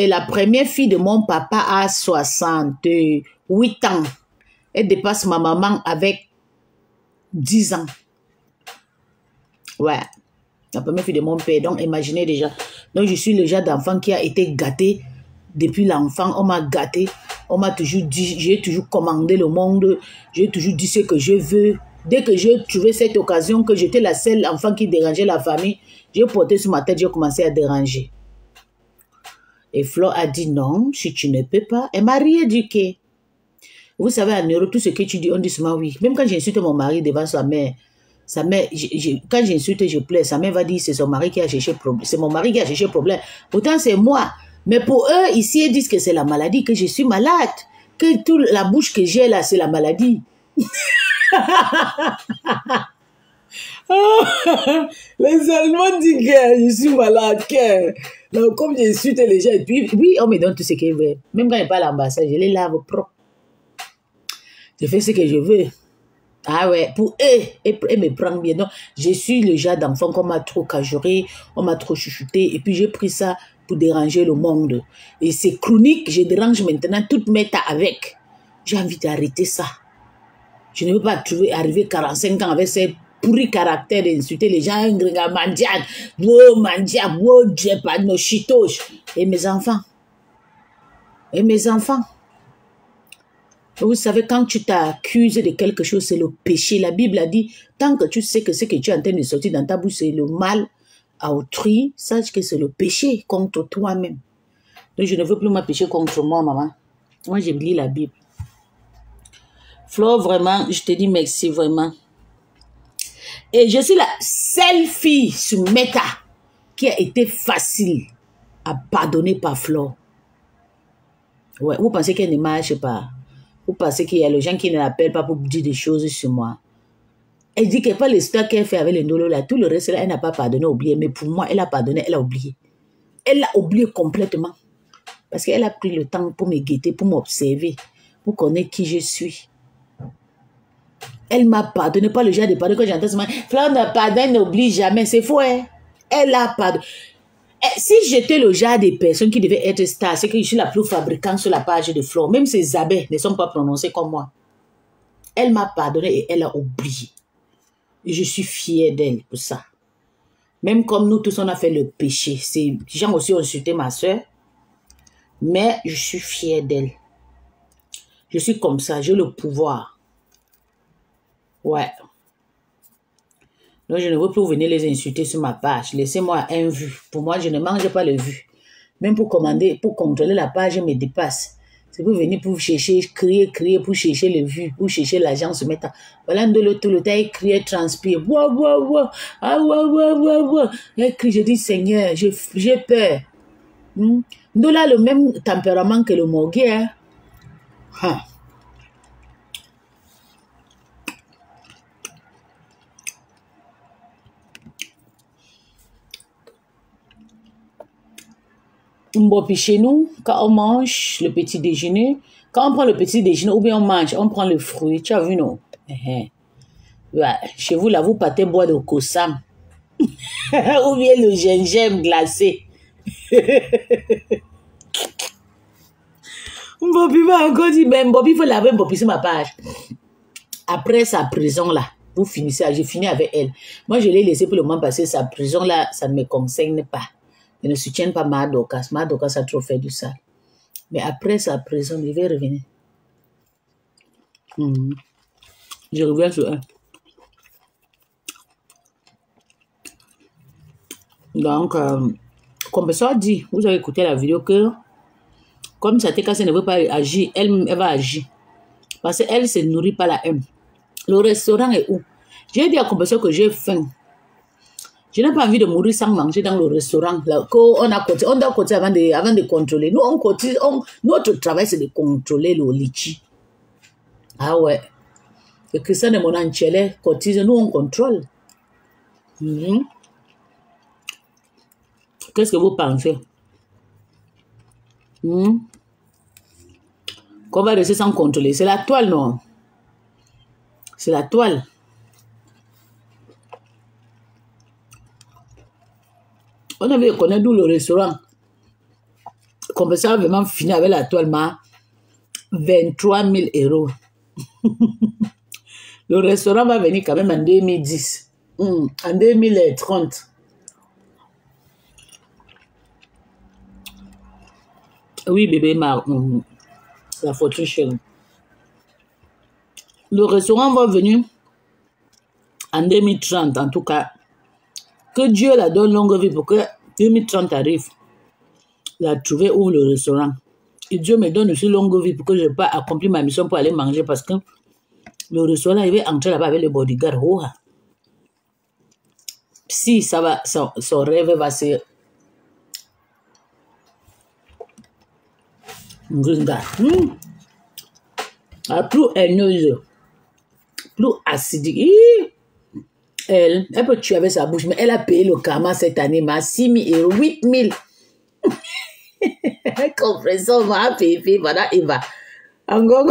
la première fille de mon papa a 68 ans. Elle dépasse ma maman avec 10 ans. Ouais. La première fille de mon père. Donc, imaginez déjà. Donc, je suis le genre d'enfant qui a été gâté depuis l'enfant. On m'a gâté. On m'a toujours dit, j'ai toujours commandé le monde. J'ai toujours dit ce que je veux. Dès que j'ai trouvé cette occasion que j'étais la seule enfant qui dérangeait la famille, j'ai porté sur ma tête, j'ai commencé à déranger. Et Flo a dit non, si tu ne peux pas. Elle m'a rééduquée. Vous savez, en Europe, tout ce que tu dis, on dit seulement oui. Même quand j'insulte mon mari devant sa mère, quand j'insulte, je pleure. Sa mère va dire c'est son mari qui a cherché problème. C'est mon mari qui a cherché problème. Pourtant, c'est moi. Mais pour eux, ici, ils disent que c'est la maladie, que je suis malade. Que toute la bouche que j'ai là, c'est la maladie. Les Allemands disent que je suis malade. Donc, comme j'insulte les gens, et puis, oui, on me donne tout ce qu'ils veulent. Même quand je parle à l'ambassade, je les lave propre. Je fais ce que je veux. Ah ouais, pour eux, ils me prennent bien. Donc, je suis le genre d'enfant qu'on m'a trop cajoré, on m'a trop chuchoté, et puis j'ai pris ça pour déranger le monde. Et c'est chronique, je dérange maintenant toute méta avec. J'ai envie d'arrêter ça. Je ne veux pas arriver 45 ans avec ces pourris caractères d'insulter les gens, mandiak, et mes enfants. Et mes enfants. Vous savez, quand tu t'accuses de quelque chose, c'est le péché. La Bible a dit, tant que tu sais que ce que tu es en train de sortir dans ta bouche, c'est le mal à autrui, sache que c'est le péché contre toi-même. Donc, je ne veux plus me pécher contre moi, maman. Moi, je lis la Bible. Flo, vraiment, je te dis merci, vraiment. Et je suis la seule fille sur Meta qui a été facile à pardonner par Flo. Ouais, vous pensez qu'elle ne marche pas? Vous pensez qu'il y a les gens qui ne l'appellent pas pour dire des choses sur moi? Elle dit que pas l'histoire qu'elle fait avec les Ndolo là, tout le reste là, elle n'a pas pardonné, oublié. Mais pour moi, elle a pardonné, elle a oublié. Elle l'a oublié complètement. Parce qu'elle a pris le temps pour me guetter, pour m'observer, pour connaître qui je suis. Elle m'a pardonné, pas le genre de pardon que j'entends ce matin. Fleur ne pardonne, n'oublie jamais. C'est faux, hein? Elle a pardonné. Si j'étais le genre de personne qui devait être star, c'est que je suis la plus fabricante sur la page de Flore. Même ses abeilles ne sont pas prononcées comme moi. Elle m'a pardonné et elle a oublié. Et je suis fière d'elle pour ça. Même comme nous tous, on a fait le péché. Ces gens aussi ont insulté ma soeur. Mais je suis fière d'elle. Je suis comme ça, j'ai le pouvoir. Ouais. Donc, je ne veux plus venir les insulter sur ma page. Laissez-moi un vu. Pour moi, je ne mange pas le vu. Même pour commander, pour contrôler la page, je me dépasse. C'est pour venir pour chercher, crier, pour chercher le vu, pour chercher l'argent, se mettre. Voilà, tout le temps, il crie, transpire. Il crie, je dis, Seigneur, j'ai peur. Nous, là, le même tempérament que le morguet. Hein? Puis chez nous, quand on mange le petit déjeuner, quand on prend le petit déjeuner, ou bien on mange, on prend le fruit. Tu as vu, non? Ouais. Chez vous, là, vous partez boire de kossam. Ou bien le gingembre glacé. Mbopi va encore dire, ben Mbopi, il faut laver Mbopi sur ma page. Après sa prison, là, vous finissez, j'ai fini avec elle. Moi, je l'ai laissé pour le moment passer sa prison, là, ça ne me concerne pas. Ils ne soutiennent pas Madokas. Madokas a trop fait du sale. Mais après sa prison, il va revenir. Je reviens sur un. Donc, comme ça dit, vous avez écouté la vidéo que, comme sa tête ne veut pas agir, elle va agir. Parce qu'elle ne se nourrit pas la haine. Le restaurant est où? J'ai dit à Compassion que j'ai faim. Je n'ai pas envie de mourir sans manger dans le restaurant. Là, on doit cotiser avant de contrôler. Nous, on cotise. Notre travail, c'est de contrôler le litchi. Ah ouais. Le Christian de Monanchele cotise. Nous, on contrôle. Qu'est-ce que vous pensez? Qu'on va rester sans contrôler. C'est la toile, non? C'est la toile. On avait connaît d'où le restaurant. Comme ça, vraiment fini avec la toile, 23 000 €. Le restaurant va venir quand même en 2010. En 2030. Oui, bébé, la fortune chérie. Le restaurant va venir en 2030, en tout cas. Que Dieu la donne longue vie pour que 2030 arrive. La trouver ouvre le restaurant. Et Dieu me donne aussi longue vie pour que je n'ai pas accompli ma mission pour aller manger parce que le restaurant, il va entrer là-bas avec le bodyguard. Oh. Si ça va, son rêve va se... Plus haineuse, plus acidique. Elle peut tuer avec sa bouche, mais elle a payé le karma cette année, 6 000 €, 8 000. Compression, va payer, voilà, Eva. Encore,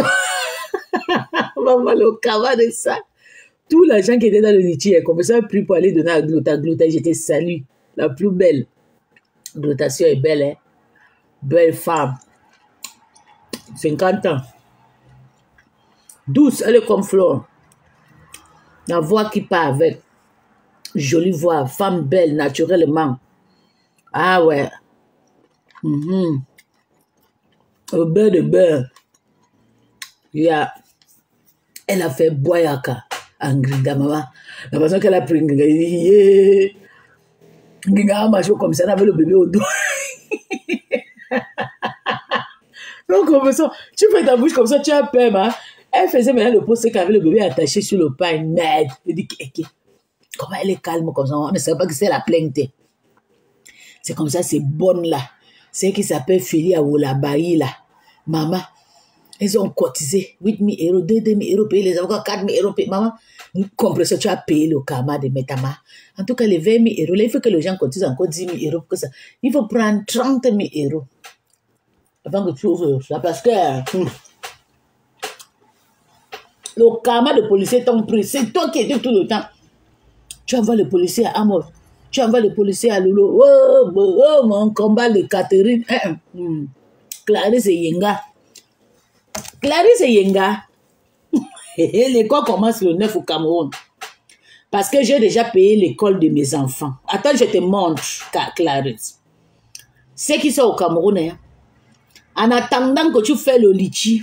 maman, le karma de ça. Tout l'argent qui était dans le litier, comme ça, a pris pour aller donner à Glota. Glota, j'étais salue, la plus belle. Glotation est belle, hein? Belle femme. 50 ans. Douce, elle est comme Flore. La voix qui part avec. Jolie voix, femme belle, naturellement. Ah ouais. Au beurre de beurre. Elle a fait boyaka. Angrida, maman. La façon qu'elle a pris, Nginga a marché comme ça, elle avait le bébé au dos. Donc, comme ça, tu fais ta bouche comme ça, tu as peur, hein? Elle faisait maintenant le poste qu'avait le bébé attaché sur le pain. Merde. Elle dit, comment elle est calme comme ça? On ne savait pas que c'est la plainte. C'est comme ça, c'est bonne là. C'est qui s'appelle Fili Awolabayi là. Maman, ils ont cotisé 8 000 €, 2 000 € payé les avocats, 4 000 € payé. Maman, compresseur, tu as payé le karma de Metama. En tout cas, les 20 000 €, là, il faut que les gens cotisent encore 10 000 € pour que ça. Il faut prendre 30 000 € avant que tu ouvres ça parce que le karma de policier t'ont pris. C'est toi qui étais tout le temps. Tu envoies le policier à Amos. Tu envoies le policier à Lolo. Oh, mon combat de Catherine. Clarisse et Yenga. Clarisse et Yenga. L'école commence le 9 au Cameroun. Parce que j'ai déjà payé l'école de mes enfants. Attends, je te montre, Clarisse. Ceux qui sont au Cameroun, hein, en attendant que tu fais le litchi,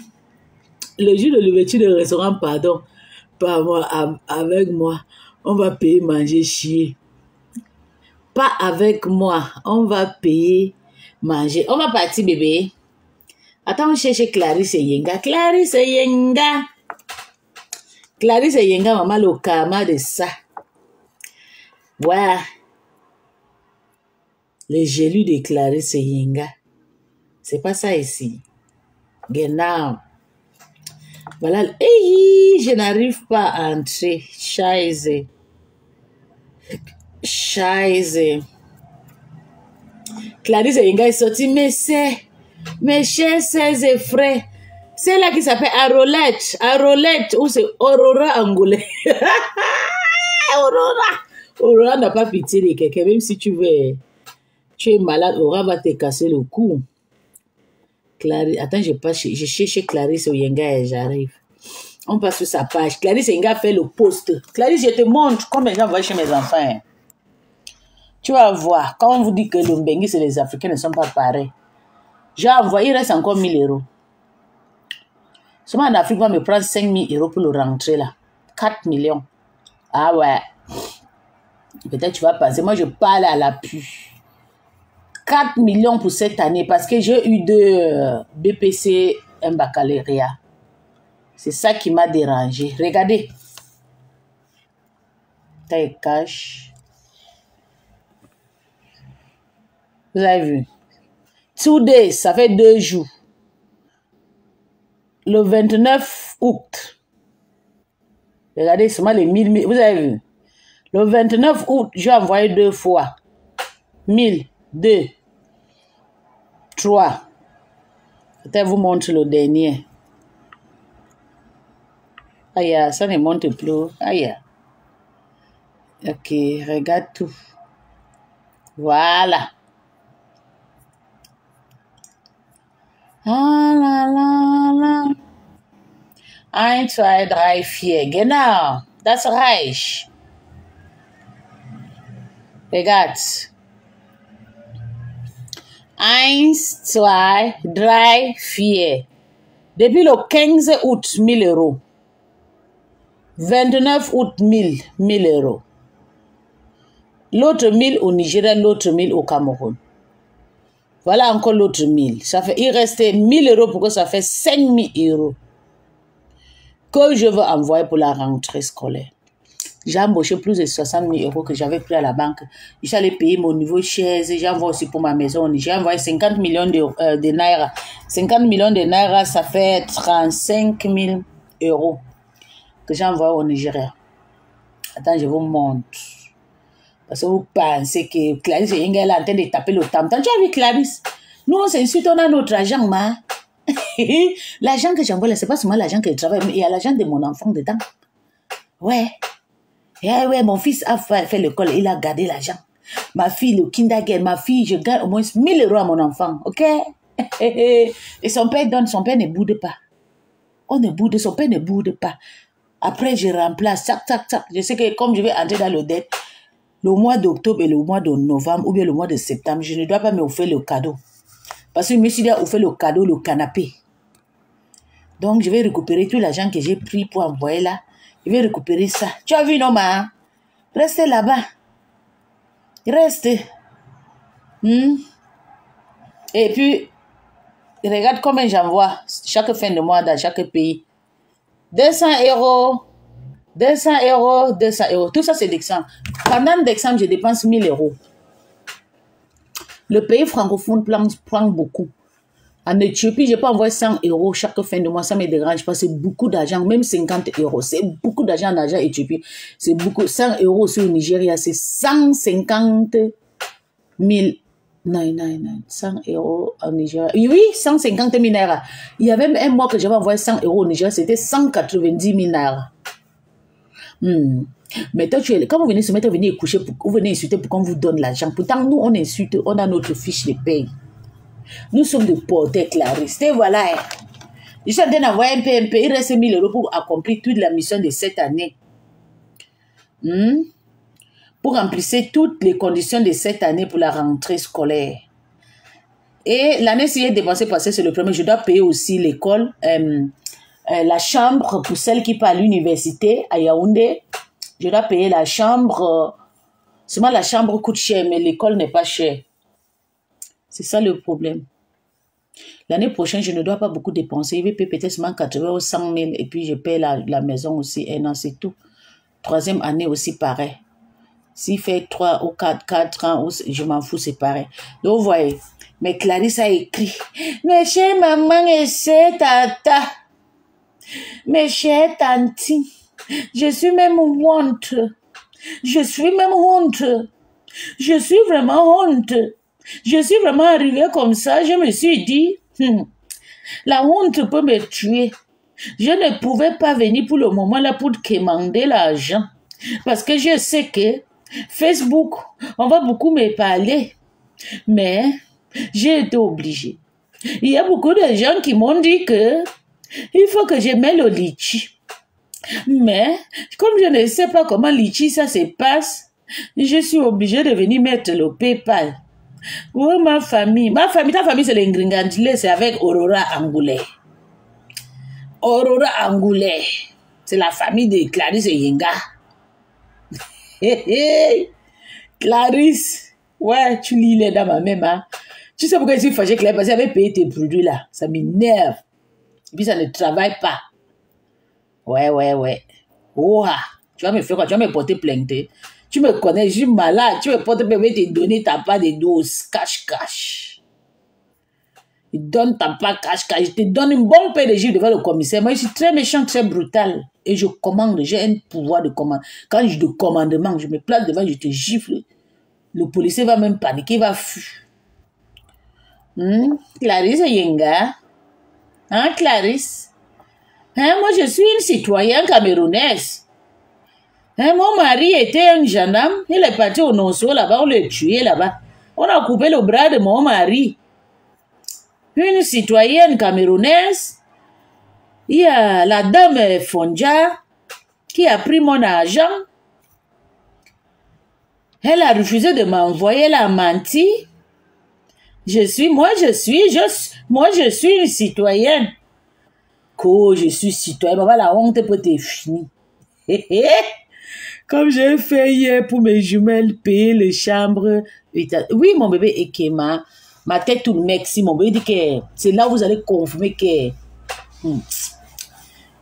le jour de l'ouverture du restaurant, pardon, pas moi, avec moi, on va payer manger chier. Pas avec moi, on va payer manger. On va partir, bébé. Attends, on cherche Clarisse et Yenga. Clarisse et Yenga. Clarisse et Yenga, maman, le karma de ça. Voilà. Les gelus de Clarisse et Yenga. C'est pas ça ici. Genau. Voilà. Hey, je n'arrive pas à entrer. Scheiße. Scheiße. Clarisse et Yenga est sorti, mais c'est mes chers sœurs et frères. C'est là qui s'appelle Arolette. Arolette, ou c'est Aurora angolais. Aurora. Aurora n'a pas pitié de quelqu'un, même si tu veux. Tu es malade, Aurora va te casser le cou. Attends, je cherche Clarisse Yenga et j'arrive. On passe sur sa page. Clarisse Yenga fait le post. Clarisse, je te montre combien j'envoie chez mes enfants. Tu vas voir. Quand on vous dit que le Mbenguis et les Africains ne sont pas pareils. J'ai envoyé, il reste encore 1 000 €. Seulement en Afrique, on va me prendre 5 000 € pour le rentrer là. 4 millions. Ah ouais. Peut-être tu vas penser. Moi, je parle à l'appui. 4 millions pour cette année parce que j'ai eu 2 BPC, un baccalauréat. C'est ça qui m'a dérangé. Regardez. Taille cash. Vous avez vu? 2 days, ça fait 2 jours. Le 29 août. Regardez seulement les 1000. Vous avez vu? Le 29 août, j'ai envoyé 2 fois. 1000, 2, 3. Peut-être vous montre le dernier. Aïe, ça ne monte plus. Aïe. Ok, regarde tout. Voilà. Ah la la la. 1, 2, 3, 4. Genau. Das reicht. Regarde. 1, 2, 3, 4. Depuis le 15 août, 1000 euros. 29 août, 1000 euros. L'autre 1000 au Nigeria, l'autre 1000 au Cameroun. Voilà encore l'autre 1000. Ça fait, il restait 1000 euros pour que ça fait 5000 euros que je veux envoyer pour la rentrée scolaire. J'ai embauché plus de 60 000 euros que j'avais pris à la banque. J'allais payer mon niveau chaise. J'envoie aussi pour ma maison. J'ai envoyé 50 millions de naira. 50 millions de naira, ça fait 35 000 euros que j'ai envoyé au Nigeria. Attends, je vous montre. Parce que vous pensez que Clarisse est en train de taper le tam-tam. Tu as vu Clarisse? Nous, on s'insulte, on a notre argent, ma. L'argent que j'envoie là, c'est pas seulement l'argent que je travaille, mais il y a l'argent de mon enfant dedans. Ouais. Eh ouais, mon fils a fait l'école, il a gardé l'argent. Ma fille, le kindergarten, ma fille, je garde au moins 1000 euros à mon enfant, ok? Et son père donne, son père ne boude pas. On ne boude, son père ne boude pas. Après, je remplace, tac, tac, tac. Je sais que comme je vais entrer dans le dette, le mois d'octobre et le mois de novembre, ou bien le mois de septembre, je ne dois pas me offrir le cadeau. Parce que je me suis dit, offert le cadeau, le canapé. Donc, je vais récupérer tout l'argent que j'ai pris pour envoyer là. Je vais récupérer ça. Tu as vu, non, ma? Restez là-bas. Restez. Et puis, regarde combien j'envoie chaque fin de mois dans chaque pays. 200 euros. 200 euros, 200 euros. Tout ça, c'est d'exemple. Pendant d'exemple, je dépense 1000 euros. Le pays francophone prend beaucoup. En Éthiopie, je peux envoyer 100 euros chaque fin de mois. Ça ne me dérange pas. C'est beaucoup d'argent. Même 50 euros. C'est beaucoup d'argent en argent Éthiopie. C'est beaucoup. 100 euros aussi au Nigeria. C'est 150 000. Non. 100 euros au Nigeria. Oui, 150 000 naira. Il y avait même un mois que j'avais envoyé 100 euros au Nigeria. C'était 190 000 naira. Mais toi, quand vous venez se mettre, venir coucher, vous venez insulter pour qu'on vous donne l'argent. Pourtant, nous, on insulte, on a notre fiche de paye. Nous sommes des porteurs Clarisse. Et voilà. Je suis en train d'envoyer un PMP. Il reste 1000 euros pour accomplir toute la mission de cette année. Pour remplir toutes les conditions de cette année pour la rentrée scolaire. Et l'année, si j'ai dépensé passé, c'est le premier. Je dois payer aussi l'école, la chambre pour celle qui part à l'université à Yaoundé. Je dois payer la chambre. Seulement la chambre coûte cher, mais l'école n'est pas chère. C'est ça le problème. L'année prochaine, je ne dois pas beaucoup dépenser. Je vais payer peut-être seulement 80 ou 100 000 et puis je paye la maison aussi. Et non, c'est tout. Troisième année aussi, pareil. S'il fait 3 ou 4 ans, je m'en fous, c'est pareil. Donc, vous voyez. Mais Clarisse a écrit. Mes chers maman et chers tata. Mes chers tanti. Je suis même honte. Je suis même honte. Je suis vraiment honte. Je suis vraiment arrivée comme ça. Je me suis dit, la honte peut me tuer. Je ne pouvais pas venir pour le moment là pour demander l'argent. Parce que je sais que Facebook, on va beaucoup me parler. Mais j'ai été obligée. Il y a beaucoup de gens qui m'ont dit que il faut que je mette le litchi. Mais comme je ne sais pas comment litchi ça se passe, je suis obligée de venir mettre le PayPal. Oh, ta famille, c'est les Ngringandile, c'est avec Aurora Angoulé. Aurora Angoulé, c'est la famille de Clarisse et Yenga. Clarisse, ouais, tu lis les dans ma même. Hein? Tu sais pourquoi je suis fâchée, Claire, parce que j'avais payé tes produits là. Ça m'énerve. Et puis ça ne travaille pas. Ouais. Oh, tu vas me faire quoi? Tu vas me porter plainte. Tu me connais, je suis malade. Tu me portes plainte, te donner ta part de dose. Cash. Il donne ta part cash. Je te donne une bonne paire de gifles devant le commissaire. Moi, je suis très méchant, très brutal. Et je commande. J'ai un pouvoir de commande. Quand je de commandement, je me place devant, je te gifle. Le policier va même paniquer, il va fuir. Clarisse Yenga. Hein, Clarisse? Hein, moi, je suis une citoyenne camerounaise. Hein, mon mari était un gendarme. Il est parti au Nonso, là-bas, on l'a tué, là-bas. On a coupé le bras de mon mari. Une citoyenne camerounaise. Il y a la dame Fonja qui a pris mon argent. Elle a refusé de m'envoyer, elle a menti. Moi je suis une citoyenne. Que je suis citoyenne, maman, la honte peut être finie. Comme j'ai fait hier pour mes jumelles, payer les chambres. Oui, mon bébé Ekema, ma tête tourne merci, mon bébé dit que c'est là où vous allez confirmer que...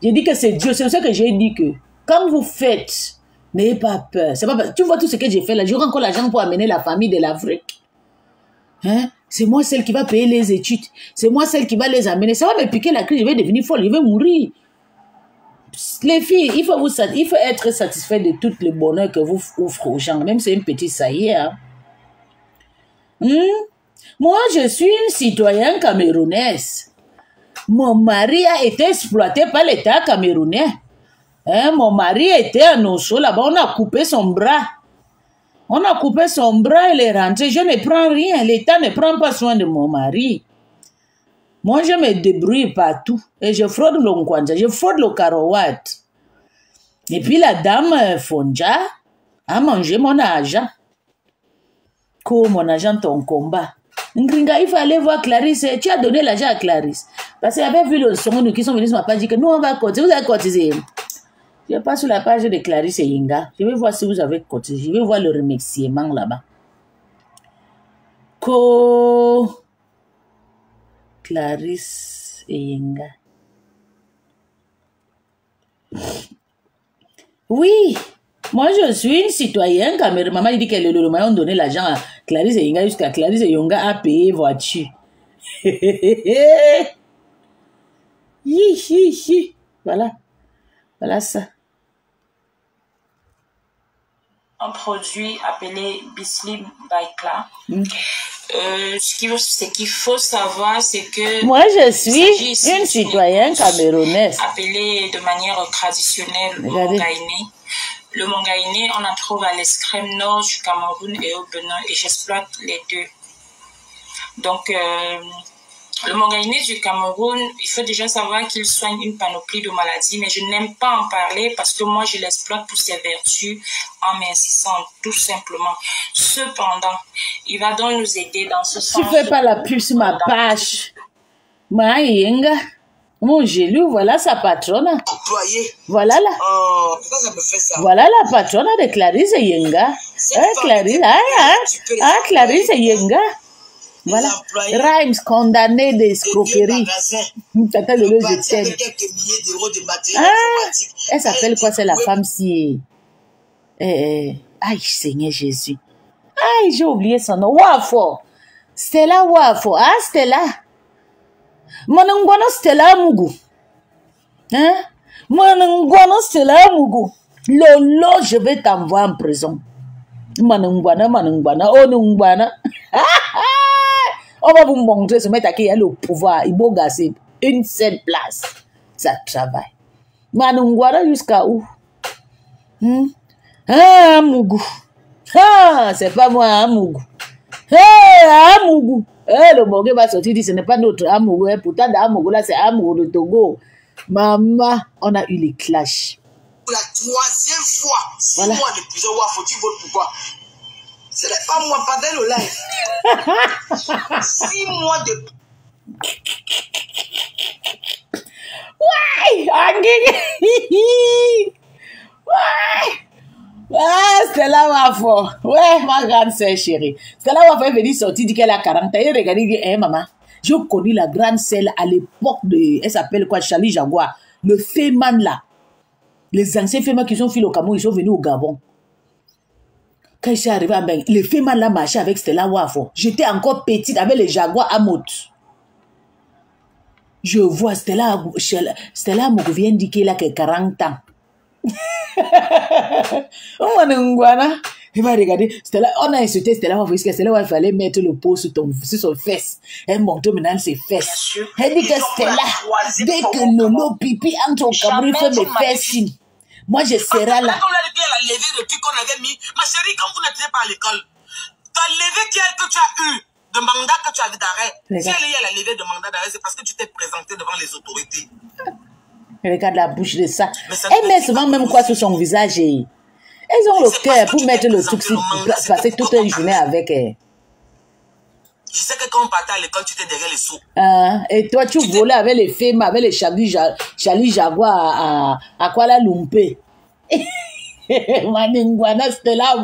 J'ai dit que c'est Dieu, c'est ça que j'ai dit que quand vous faites, n'ayez pas peur. C'est pas... Tu vois tout ce que j'ai fait là, j'aurai encore l'argent pour amener la famille de l'Afrique. Hein? C'est moi celle qui va payer les études. C'est moi celle qui va les amener. Ça va me piquer la crise, je vais devenir folle, je vais mourir. Les filles, il faut être satisfait de tout le bonheur que vous offrez aux gens, même si c'est une petite saillie. Hein? Moi, je suis une citoyenne camerounaise. Mon mari a été exploité par l'État camerounais. Hein? Mon mari était à Nosso, là-bas, on a coupé son bras. On a coupé son bras, il est rentré. Je ne prends rien. L'État ne prend pas soin de mon mari. Moi, je me débrouille partout. Et je fraude le Nkwanza, je fraude le Karawat. Et puis la dame Fonja a mangé mon argent. Comme mon argent, ton combat. Ngringa, il fallait voir Clarisse. Tu as donné l'argent à Clarisse. Parce qu'il avait vu le son qui sont venus sur ma page. Dit que nous, on va cotiser. Vous avez cotisé. Je passe sur la page de Clarisse et Yinga. Je vais voir si vous avez cotisé. Je vais voir le remerciement là-bas. Clarisse et Yinga. Oui, moi je suis une citoyenne camerounaise. Maman dit que le maillon donné l'argent à Clarisse et Yinga jusqu'à Clarisse et Yinga a payé voiture. Voilà. Voilà ça. Un produit appelé Bislim Baikla. Ce qu'il faut savoir, c'est que... Moi, je suis une citoyenne camerounaise. Appelée de manière traditionnelle Mongaïné. Le Mongaïné, on en trouve à l'extrême nord du Cameroun et au Bénin, et j'exploite les deux. Donc, le Mongaïné du Cameroun, il faut déjà savoir qu'il soigne une panoplie de maladies, mais je n'aime pas en parler parce que moi, je l'exploite pour ses vertus en m'insistant, tout simplement. Cependant, il va donc nous aider dans ce sens. Tu fais pas la pub sur ma page. Maïenga. Mon Gélou, voilà sa patronne. Voilà là. Pourquoi ça me fait ça? Voilà la patronne de Clarisse Yenga. Clarisse, Clarisse Yenga. Voilà. Rhymes condamné d'escroquerie. Elle s'appelle quoi? C'est la femme si. Aïe, Seigneur Jésus. Aïe, j'ai oublié son nom. Wafo. Stella Wafo. Ah, Stella. Manangwana Stella Mugu. Hein? Manangwana Stella Mugu. Lolo, je vais t'envoyer en prison. Manangwana. Oh, Nungwana. On va vous montrer ce mec qui a le pouvoir. Il va gagner une seule place. Ça travaille. Manungwana jusqu'à où? Ah, Mougou. Ah, c'est pas moi, Amougou. Amougou. Le Morgue va sortir, dit ce n'est pas notre Amougou. Pourtant, Amougou, là, c'est Amougou de Togo. Maman, on a eu les clashs. Pour la troisième fois, 6 mois de prison, faut-il voter pourquoi? Ce n'est pas moi, pas dans le live. 6 mois de... Ouais, ah, Stella Wafo. Ouais, ma grande sœur chérie. Stella Wafo est venue sortir, dit qu'elle a 40 ans. Elle regarde, dit, maman, j'ai connu la grande sœur à l'époque de, elle s'appelle quoi, Charlie Jaguar. Le Féman là. Les anciens Féman qui sont filés au Cameroun, ils sont venus au Gabon. Quand je suis arrivé à Beng, les Féman là marchaient avec Stella Wafo. J'étais encore petite avec les Jaguars à Mot. Je vois Stella Mogo vient dire qu'elle a que 40 ans. Il va regarder Stella, on a insulté Stella parce que Stella il fallait mettre le pot sur son fesse. Elle monte maintenant ses fesses. Elle dit que Stella, dès que Lolo pipi entre au Cameroun, fait mes fesses. Moi je serai là. Quand on l'a levé depuis qu'on avait mis, ma chérie, quand vous n'étiez pas à l'école, Ta levée que tu as eue, de mandat que tu as vu d'arrêt, si elle est à la levée de mandat d'arrêt, c'est parce que tu t'es présenté devant les autorités. Regarde la bouche de ça. Elle met souvent même quoi sur son visage. Elles ont le cœur pour mettre le truc, passer toute une journée avec elle. Je sais que quand on partait à l'école, tu étais derrière les sous. Et toi, tu volais avec les femmes, avec les Charlie Jaguar à Kuala Lumpur. Maningwana, c'était là.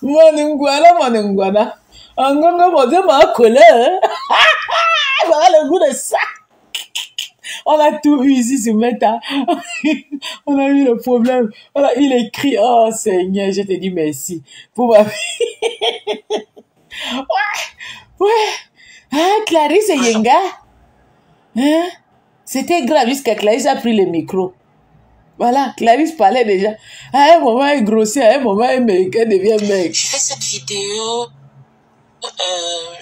Maningwana. Angonga, mon m'a collé. Voilà le goût de ça. On a tout eu ici sur Meta. On a eu le problème. Voilà, il écrit, oh Seigneur, je te dis merci pour ma vie. Ouais. Ah, Clarisse et Yenga. Hein? C'était grave jusqu'à Clarisse a pris le micro. Voilà, Clarisse parlait déjà. À un moment, elle grossit, à un moment, elle devient mec. Je fais cette vidéo,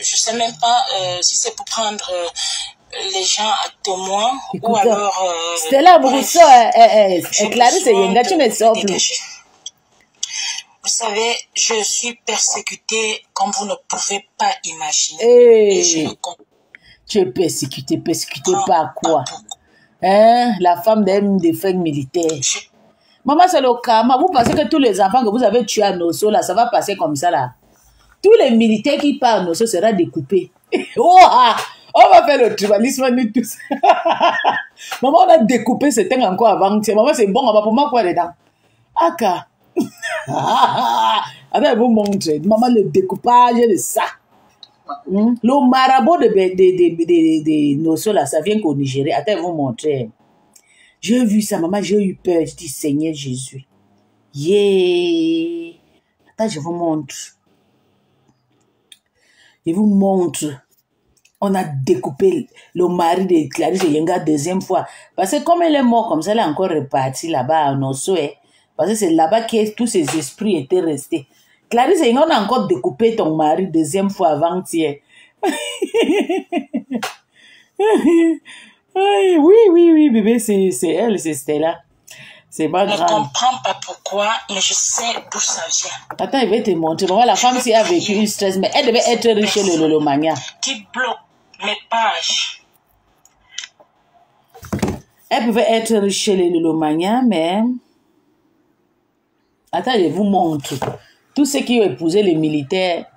je sais même pas si c'est pour prendre les gens à témoin ou alors... C'était là, Brousseau, Clarisse et Yenga, tu ne sors plus. Vous savez, je suis persécutée comme vous ne pouvez pas imaginer. Hey, tu es persécutée par quoi? Hein? La femme d'un défunt militaire. Maman, c'est le karma. Vous pensez que tous les enfants que vous avez tués à Nosso, là, ça va passer comme ça, là? Tous les militaires qui partent à Nosso seront découpés. Oh, on va faire le tribalisme, nous tous. Maman, on a découpé ce temps encore avant. Maman, c'est bon, on va pour moi quoi dedans? Aka. Attends, vous montrer. Maman, le découpage de ça. Le marabout de Nosso, là, ça vient qu'au Nigeria. Attends, vous montrer. J'ai vu ça, maman, j'ai eu peur. Je dis, Seigneur Jésus. Yeah. Attends, je vous montre. Je vous montre. On a découpé le mari de Clarisse Yenga deuxième fois. Parce que comme elle est morte comme ça, elle est encore repartie là-bas à Nosso. Parce que c'est là-bas que tous ses esprits étaient restés. Clarisse Yenga, on a encore découpé ton mari deuxième fois avant-hier. Oui, bébé, c'est elle, c'est Stella. C'est pas grave. Je ne comprends pas pourquoi, mais je sais d'où ça vient. Attends, il va te montrer. Bon, la femme, si a vécu une stress, mais elle devait être riche chez le Lolomania. Qui bloque mes pages. Elle pouvait être riche chez le Lolomania, mais... Attends, je vous montre. Tous ceux qui ont épousé les militaires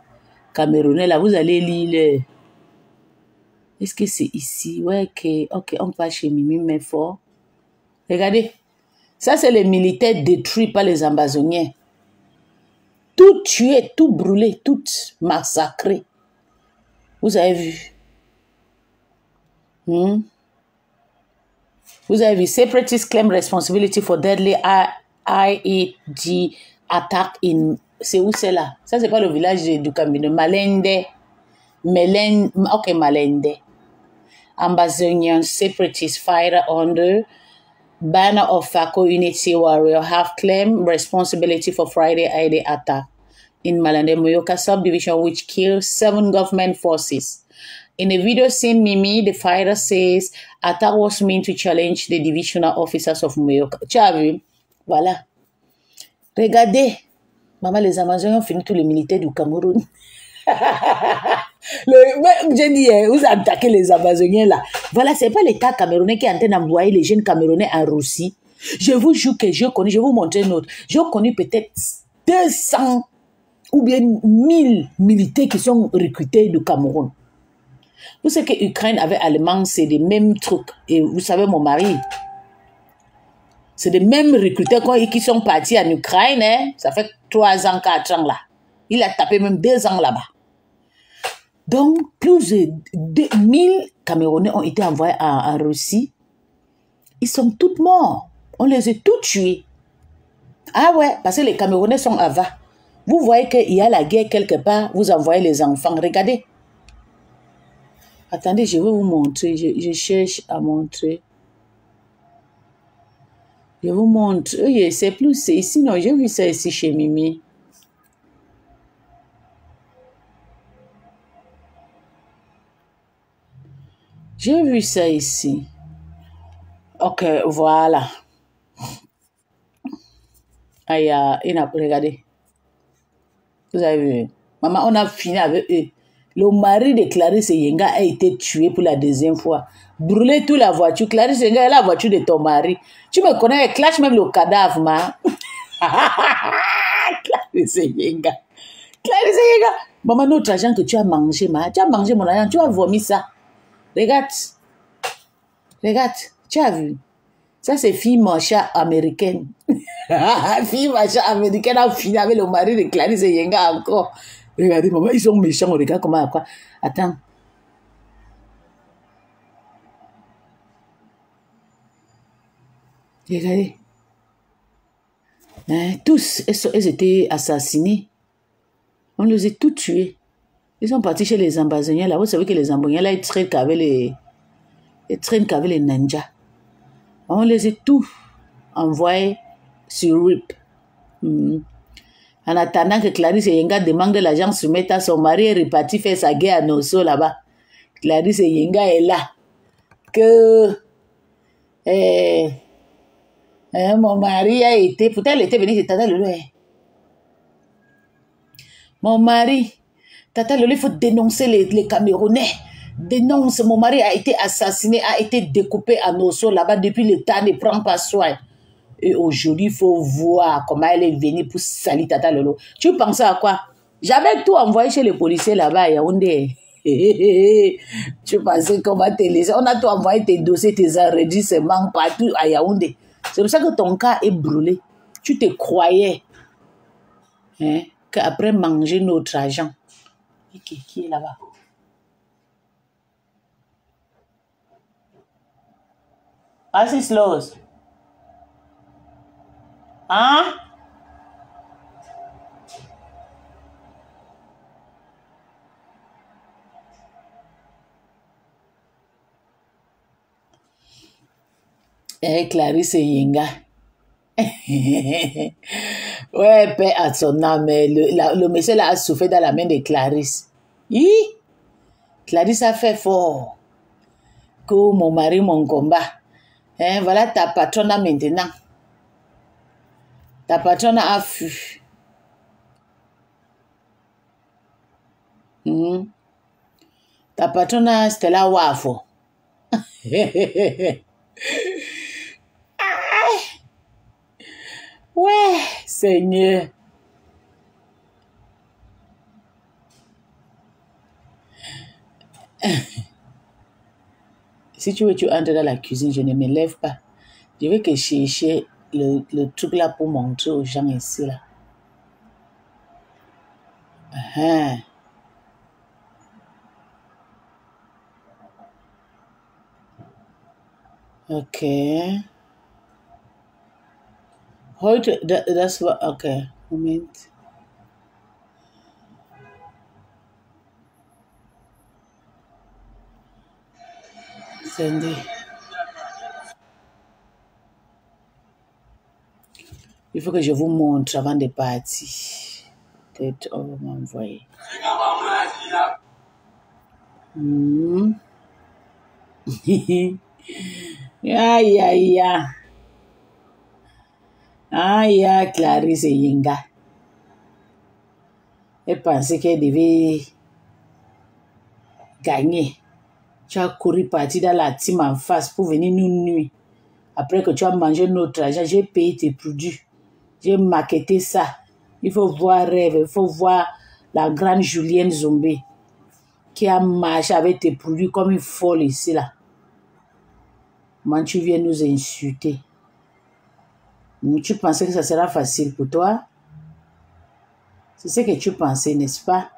camerounais, là, vous allez lire... Est-ce que c'est ici? Ouais, ok, on passe chez Mimi, mais fort. Regardez. Ça, c'est les militaires détruits par les Amazoniens. Tout tué, tout brûlé, tout massacré. Vous avez vu? Vous avez vu? Separatists claim responsibility for deadly IED attack in... C'est où c'est là? Ça, c'est pas le village du Cameroun. Malende. Malende. Amazonian separatists fighter under banner of FACO Unity Warrior have claimed responsibility for Friday IED attack in Malende Moyoka subdivision, which killed 7 government forces. In a video seen Mimi, the fighter says attack was meant to challenge the divisional officers of Moyoka. Tu as vu? Voilà. Regardez. Maman, les Amazoniens ont fini tous les militaires du Cameroun. J'ai dit, vous attaquez les Amazoniens là. Voilà, c'est pas l'État camerounais qui est en train d'envoyer les jeunes Camerounais en Russie. Je vous jure que je connais, je vais vous montrer une autre. J'ai connu peut-être 200 ou bien 1000 militaires qui sont recrutés du Cameroun. Vous savez que l'Ukraine avec l'Allemagne, c'est les mêmes trucs. Et vous savez, mon mari, c'est les mêmes recruteurs qui sont partis en Ukraine. Hein? Ça fait 3 ans, 4 ans là. Il a tapé même 2 ans là-bas. Donc, plus de 2000 Camerounais ont été envoyés en Russie. Ils sont tous morts. On les a tous tués. Ah ouais, parce que les Camerounais sont avant. Vous voyez qu'il y a la guerre quelque part, vous envoyez les enfants. Regardez. Attendez, je vais vous montrer. Je cherche à montrer. Je vous montre. Oui, c'est plus, c'est ici. Non, j'ai vu ça ici chez Mimi. J'ai vu ça ici. Ok, voilà. Aïe, regardez. Vous avez vu. Maman, on a fini avec eux. Le mari de Clarisse Yenga a été tué pour la deuxième fois. Brûler toute la voiture. Clarisse Yenga est la voiture de ton mari. Tu me connais, elle clash même le cadavre, ma. Clarisse Yenga. Clarisse Yenga. Maman, notre argent que tu as mangé, ma. Tu as mangé mon argent, tu as vomi ça. Regarde. Regarde, tu as vu. Ça, c'est fille macha américaine. Fille macha américaine a fini avec le mari de Clarisse Yenga encore. Regardez, maman, ils sont méchants. Regarde comment, quoi. Attends. Regardez. Hein, tous, elles étaient assassinées. On les a tous tués. Ils sont partis chez les Ambazoniens. Là, vous savez que les Ambazoniens, là, ils traînent qu'avec les ninjas. On les a tous envoyés sur RIP. En attendant que Clarisse Yenga demande de l'argent se mettre à son mari est reparti faire sa guerre à Nosso là-bas. Clarisse Yenga est là. Que mon mari a été... Pourtant, elle était venue chez Tata Lolo. Mon mari, Tata Lolo, il faut dénoncer les Camerounais. Dénonce, mon mari a été assassiné, a été découpé à Nosso là-bas depuis le temps, ne prend pas soin. Et aujourd'hui, il faut voir comment elle est venue pour salir Tata Lolo. Tu pensais à quoi? J'avais tout envoyé chez les policiers là-bas à Yaoundé. Tu pensais qu'on va te laisser? On a tout envoyé, tes dossiers, tes enregistrements partout à Yaoundé. C'est pour ça que ton cas est brûlé. Tu te croyais qu'après manger notre argent. Qui est là-bas? Assez slow. Hein? Clarisse Yenga. Ouais, paix à son âme. Le monsieur là a souffert dans la main de Clarisse. Clarisse a fait fort. Que mon mari, mon combat. Voilà ta patronne maintenant. Ta patronne a fui. Ta patronne, c'était la wafo. Ouais, Seigneur. Si tu veux, tu entres dans la cuisine, je ne me lève pas. Je vais que chercher le truc là pour montrer aux gens ici là. Okay. Heute, das war, okay, Moment. Attendez. Il faut que je vous montre avant de partir. Peut-être on va m'envoyer. Aïe. Aïe, Clarisse Yenga. Elle pensait qu'elle devait gagner. Tu as couru partir dans la team en face pour venir nous nuire. Après que tu as mangé notre argent, j'ai payé tes produits. J'ai maquetté ça. Il faut voir rêve, il faut voir la grande Julienne Zombé qui a marché avec tes produits comme une folle ici là. Comment tu viens nous insulter? Tu pensais que ça sera facile pour toi? C'est ce que tu pensais, n'est-ce pas?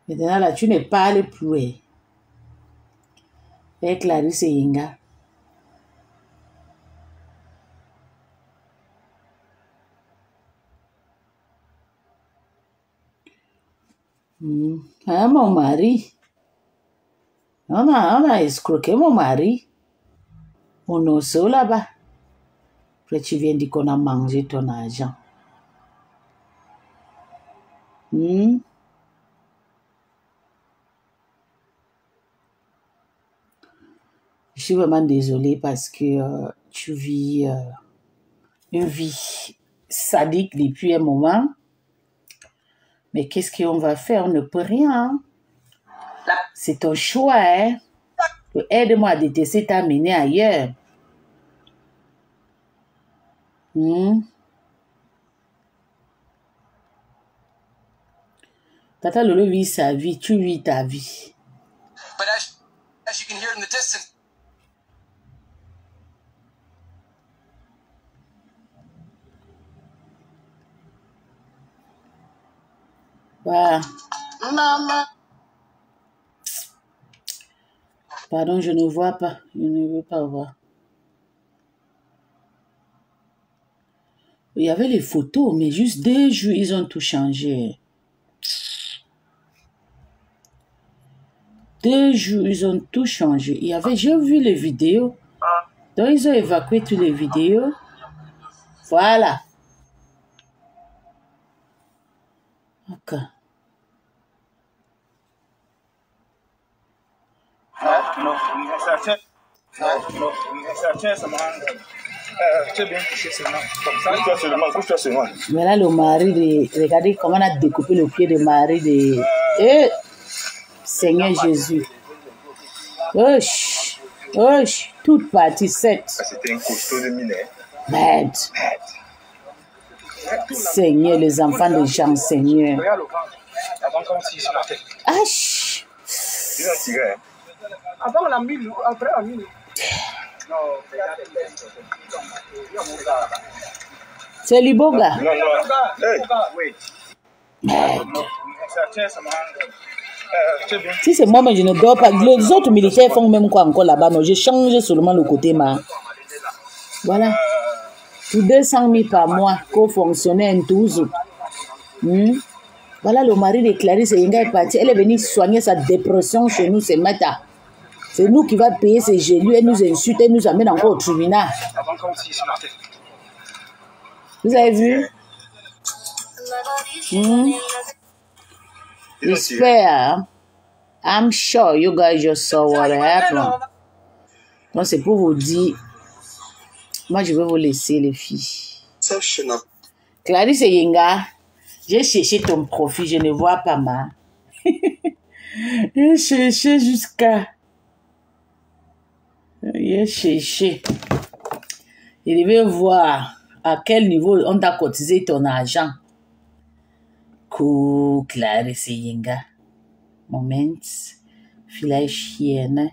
Maintenant là, tu ne parles plus. Et Clarisse Yenga. Mon mari. On a escroqué mon mari. On osso là-bas. Après, tu viens dire qu'on a mangé ton argent. Je suis vraiment désolée parce que tu vis une vie sadique depuis un moment. Mais qu'est-ce qu'on va faire? On ne peut rien. C'est ton choix, hein? Aide-moi à détester t'amener ailleurs. Tata Lolo vit sa vie, tu vis ta vie. But as you can hear in the distance. Voilà. Maman. Pardon, je ne vois pas. Je ne veux pas voir. Il y avait les photos, mais juste 2 jours, ils ont tout changé. 2 jours, ils ont tout changé. Il y avait, j'ai vu les vidéos. Donc, ils ont évacué toutes les vidéos. Voilà. Ok. Voilà le mari de... Regardez comment on a découpé le pied de Marie de... Eh, Seigneur Jésus. Oche, oche, toute partie 7. C'était un costaud de minet. Merde. Seigneur, les enfants de Jean, Seigneur. Ach. Il a tiré. Avant la mine, après la mine. C'est Liboga. Non, non. Merde. Si c'est moi, mais je ne dors pas. Les autres militaires font même quoi encore là-bas. Non, j'ai changé seulement le côté ma. Voilà. Pour 200 000 par mois, co-fonctionnaire en 12. Voilà le mari de Clarisse Yenga est parti. Elle est venue soigner sa dépression chez nous, c'est Mata. C'est nous qui va payer ses gelus. Elle nous insulte, elle nous amène encore au tribunal. Vous avez vu? J'espère. I'm sure you guys just saw what happened. Donc c'est pour vous dire. Moi je vais vous laisser les filles. Clarisse Yenga, j'ai cherché ton profil, je ne vois pas ma. J'ai cherché jusqu'à. J'ai cherché. Je devais voir à quel niveau on t'a cotisé ton argent. Clarisse Yenga. Moment. Filet chienne.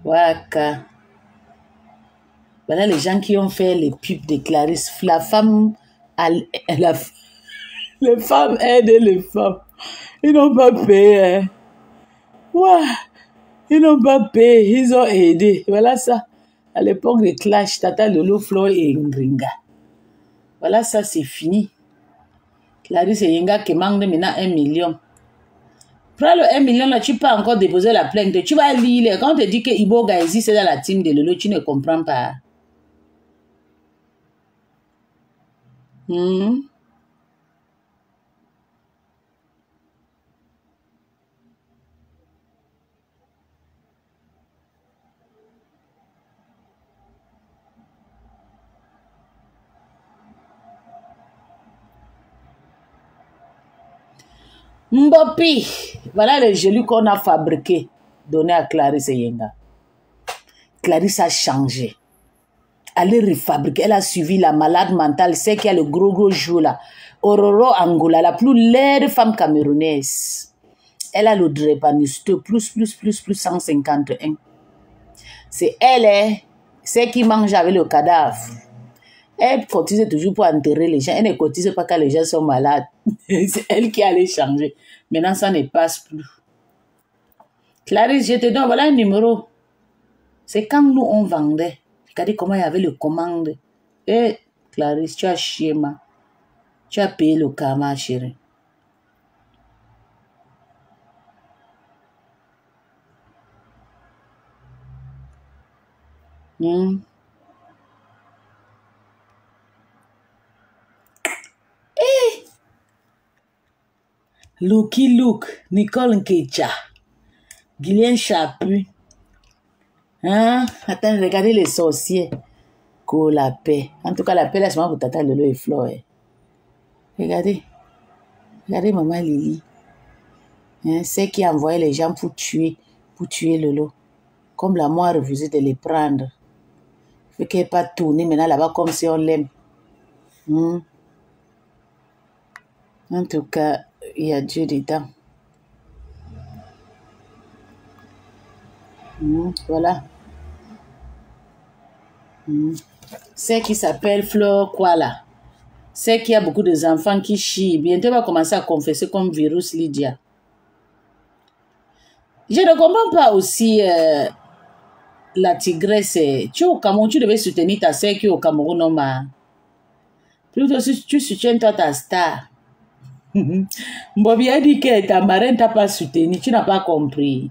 Waka. Voilà les gens qui ont fait les pubs de Clarisse. La femme, les femmes aident les femmes. Ils n'ont pas payé. Ouais. Ils n'ont pas payé. Ils ont aidé. Voilà ça. À l'époque de Clash, Tata Lolo, Flo et Ngringa. Voilà ça, c'est fini. Clarisse Yenga qui manque maintenant 1 million. Prends le 1 million là, tu peux encore déposer la plainte. Tu vas lire. Quand on te dit que Iboga existe dans la team de Lolo, tu ne comprends pas. Mbopi, voilà les gelus qu'on a fabriqués, donnés à Clarisse Yenga. Clarisse a changé. Elle est refabriquée. Elle a suivi la malade mentale, celle qui a le gros jour là. Ororo Angola, la plus laide femme camerounaise. Elle a le drépanocytose plus 151. C'est elle, celle qui mange avec le cadavre. Elle cotise toujours pour enterrer les gens. Elle ne cotise pas quand les gens sont malades. C'est elle qui allait changer. Maintenant, ça ne passe plus. Clarisse, je te donne, voilà un numéro. C'est quand nous, on vendait. Regardez comment il y avait le commande. Eh, Clarisse, tu as chié, ma. Tu as payé le karma, chérie. Lucky Luke, Nicole Nkecha, Guylaine Chapu, Hein? Attends, regardez les sorciers. Ko la paix. En tout cas, la paix, là, c'est pour Tata Lolo et Flo. Regardez. Regardez Maman Lily. Hein? C'est qui a envoyé les gens pour tuer Lolo. Comme la mort a refusé de les prendre. Fait qu'elle n'est pas tournée maintenant là-bas comme si on l'aime. En tout cas, il y a Dieu dedans. Voilà. C'est qui s'appelle Fleur quoi là? C'est qu'il y a beaucoup d'enfants qui chient. Bientôt, elle va commencer à confesser comme virus Lydia. Je ne comprends pas aussi la tigresse. Tu es au Cameroun, tu devais soutenir ta sœur qui est au Cameroun, non, ma. Plutôt si tu soutiens toi ta star. Bobby a dit que ta marraine ne t'a pas soutenu, tu n'as pas compris.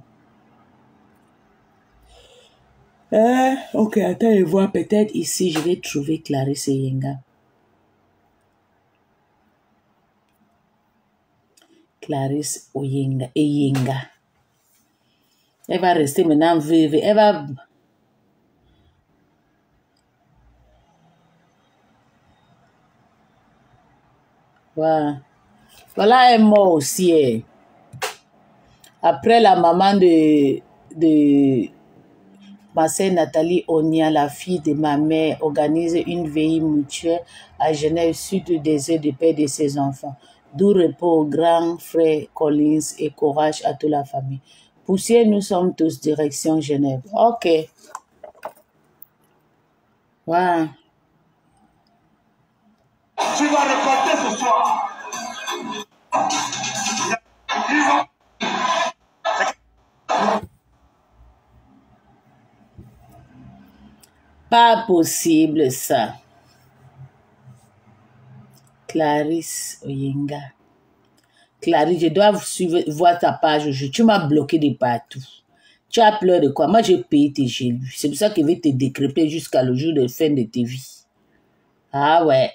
Ok, attends et voir. Peut-être ici, je vais trouver Clarisse Yenga. Clarisse Yenga. Elle va rester maintenant veuve. Elle va... Voilà. Voilà un mot aussi. Après la maman de ma sœur Nathalie Onia, la fille de ma mère, organise une veille mutuelle à Genève suite au désir de paix de ses enfants. D'où repos au grand frère Collins et courage à toute la famille. Poussière, nous sommes tous direction Genève. Ok. Voilà. Tu vas récolter ce soir. Pas possible ça. Clarisse Oyenga. Clarisse, je dois voir ta page aujourd'hui. Tu m'as bloqué de partout. Tu as peur de quoi? Moi, j'ai payé tes gélus. C'est pour ça que je vais te décréper jusqu'à le jour de fin de tes vies. Ah ouais.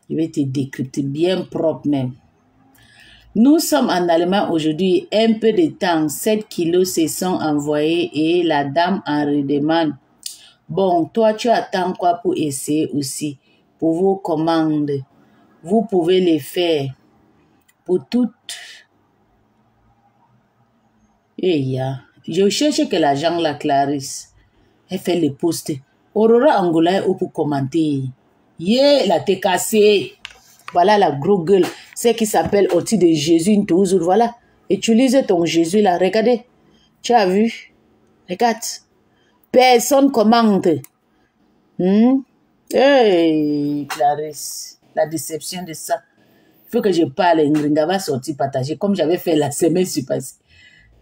Je vais te décrypter bien propre même. Nous sommes en Allemagne aujourd'hui. Un peu de temps. 7 kilos se sont envoyés et la dame en redemande. Bon, toi, tu attends quoi pour essayer aussi? Pour vos commandes. Vous pouvez les faire. Pour toutes. Je cherche que l'agent, la Clarisse, elle fait les posts. Aurora Angola est pour commenter. La t'es cassée. Voilà la gros gueule. C'est qui s'appelle au-dessus de Jésus toujours. Voilà. Utilise ton Jésus là. Regardez. Tu as vu? Regarde. Personne commente. Hey, Clarisse. La déception de ça. Il faut que je parle. Ngringa va sortir partager comme j'avais fait la semaine passée.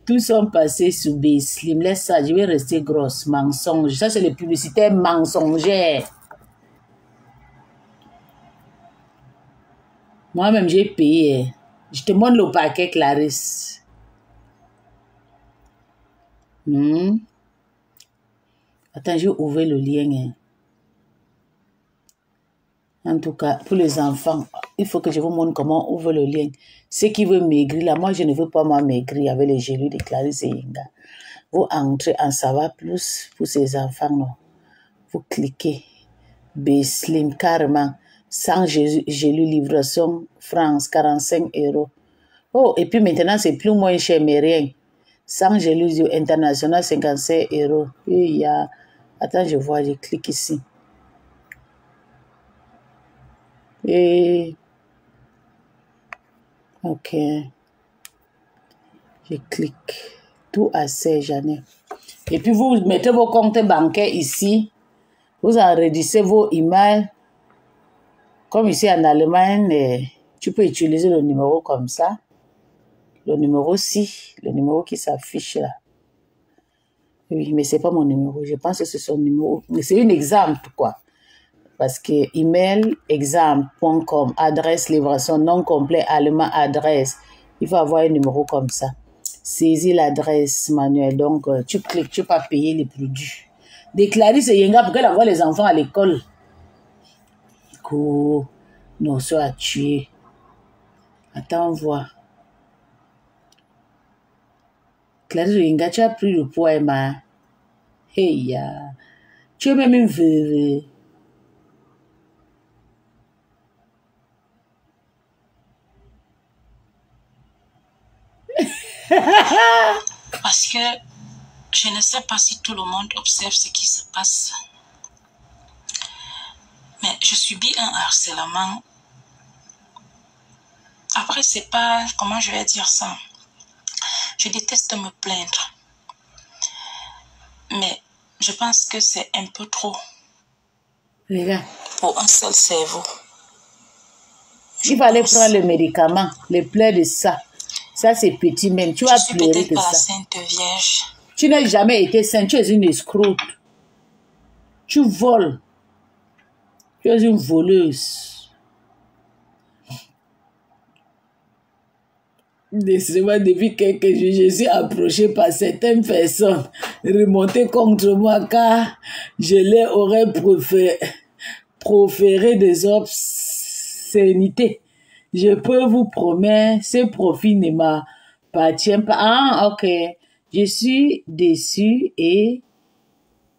Tous sont passés sous B-Slim. Laisse ça, je vais rester grosse. Mensonge. Ça, c'est les publicitaires mensongères. Moi-même, j'ai payé. Je te montre le paquet, Clarisse. Attends, je vais ouvrir le lien. En tout cas, pour les enfants, il faut que je vous montre comment on ouvre le lien. Ceux qui veulent maigrir, là, moi, je ne veux pas moi maigrir avec les gélus de Clarisse et Yenga. Vous entrez en savoir plus pour ces enfants, non. Vous cliquez. B-Slim, carrément. Sans gélus, livraison, France, 45 €. Oh, et puis maintenant, c'est plus moins cher, mais rien. Sans gélus international, 55 €. Et il y a... Attends, je vois, je clique ici. Et... Ok. Je clique. Tout assez, j'en ai. Et puis, vous mettez vos comptes bancaires ici. Vous enregistrez vos emails. Comme ici en Allemagne, tu peux utiliser le numéro comme ça. Le numéro-ci. Le numéro qui s'affiche là. Oui, mais ce n'est pas mon numéro. Je pense que c'est son numéro. Mais c'est un exemple, quoi. Parce que email exemple.com, adresse, livraison, nom complet, allemand, adresse. Il faut avoir un numéro comme ça. Saisis l'adresse manuelle. Donc, tu cliques, tu peux pas payer les produits. Déclarer c'est Yenga pour qu'elle envoie les enfants à l'école. Cool. Non, ça a tué. Attends, on voit. Clarisse Oyenga, tu as pris le poids, Emma. Hey, tu es même une veuve. Parce que je ne sais pas si tout le monde observe ce qui se passe. Mais je subis un harcèlement. Après, c'est pas... Comment je vais dire ça? Je déteste me plaindre. Mais je pense que c'est un peu trop. Les gars. Pour un seul cerveau. Il fallait prendre le médicament, le pleurs de ça. Ça, c'est petit même. Tu vas pleurer que ça. La Sainte Vierge. Tu n'as jamais été sainte. Tu es une escroque. Tu voles. Tu es une voleuse. Décidément, depuis quelques jours, je suis approchée par certaines personnes remontées contre moi car je leur aurais proféré des obscénités. Je peux vous promettre, ce profit ne m'appartient pas. Ah, ok. Je suis déçue et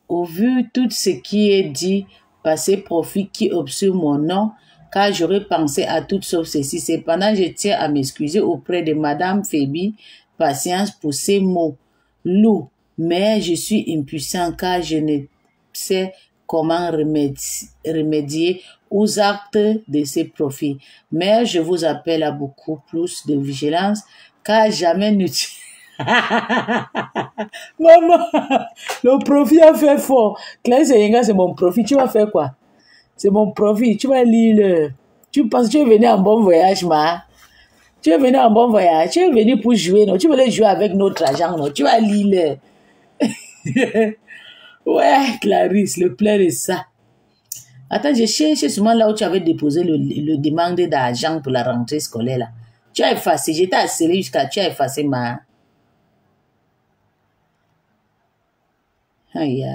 au vu de tout ce qui est dit par ces profits qui obsurent mon nom, car j'aurais pensé à tout sauf ceci. Cependant, je tiens à m'excuser auprès de Madame Phoebe Patience pour ces mots lourds, mais je suis impuissant car je ne sais comment remédier aux actes de ces profits. Mais je vous appelle à beaucoup plus de vigilance car jamais ne... Maman, le profit a fait fort. Clarisse Oyenga, c'est mon profit. Tu vas faire quoi? C'est mon profit. Tu vas lire. Tu penses que tu es venu en bon voyage, ma? Tu es venu en bon voyage. Tu es venu pour jouer, non? Tu voulais jouer avec notre argent, non? Tu vas lire. Ouais, Clarisse, le plaid est ça. Attends, j'ai cherché souvent là où tu avais déposé le demande d'argent pour la rentrée scolaire, là. Tu as effacé. J'étais accéléré jusqu'à... Tu as effacé, ma... Aïe,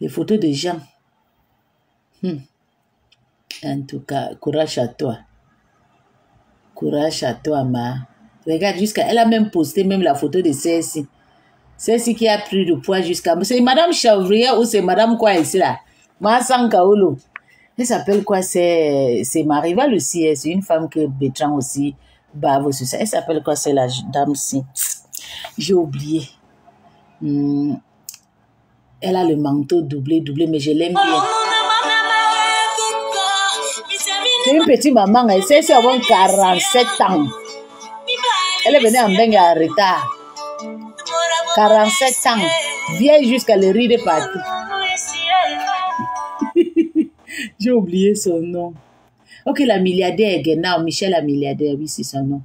les photos des gens. En tout cas, courage à toi. Courage à toi, ma. Regarde, jusqu'à... Elle a même posté même la photo de celle-ci. Celle-ci qui a pris le poids jusqu'à... C'est Madame Chavrier ou c'est Madame quoi ici, là? Ma Sankaolo. Elle s'appelle quoi? C'est ma rivale aussi. C'est une femme que Bertrand aussi bave sur ça. Elle s'appelle quoi? C'est la dame-ci. J'ai oublié. Elle a le manteau doublé, mais je l'aime bien. C'est une petite maman, elle sait avoir 47 ans. Elle est venue en Bengue en retard. 47 ans. Vieille jusqu'à le rire de partout. J'ai oublié son nom. Ok, la milliardaire, Guénard, Michel la milliardaire, oui, c'est son nom.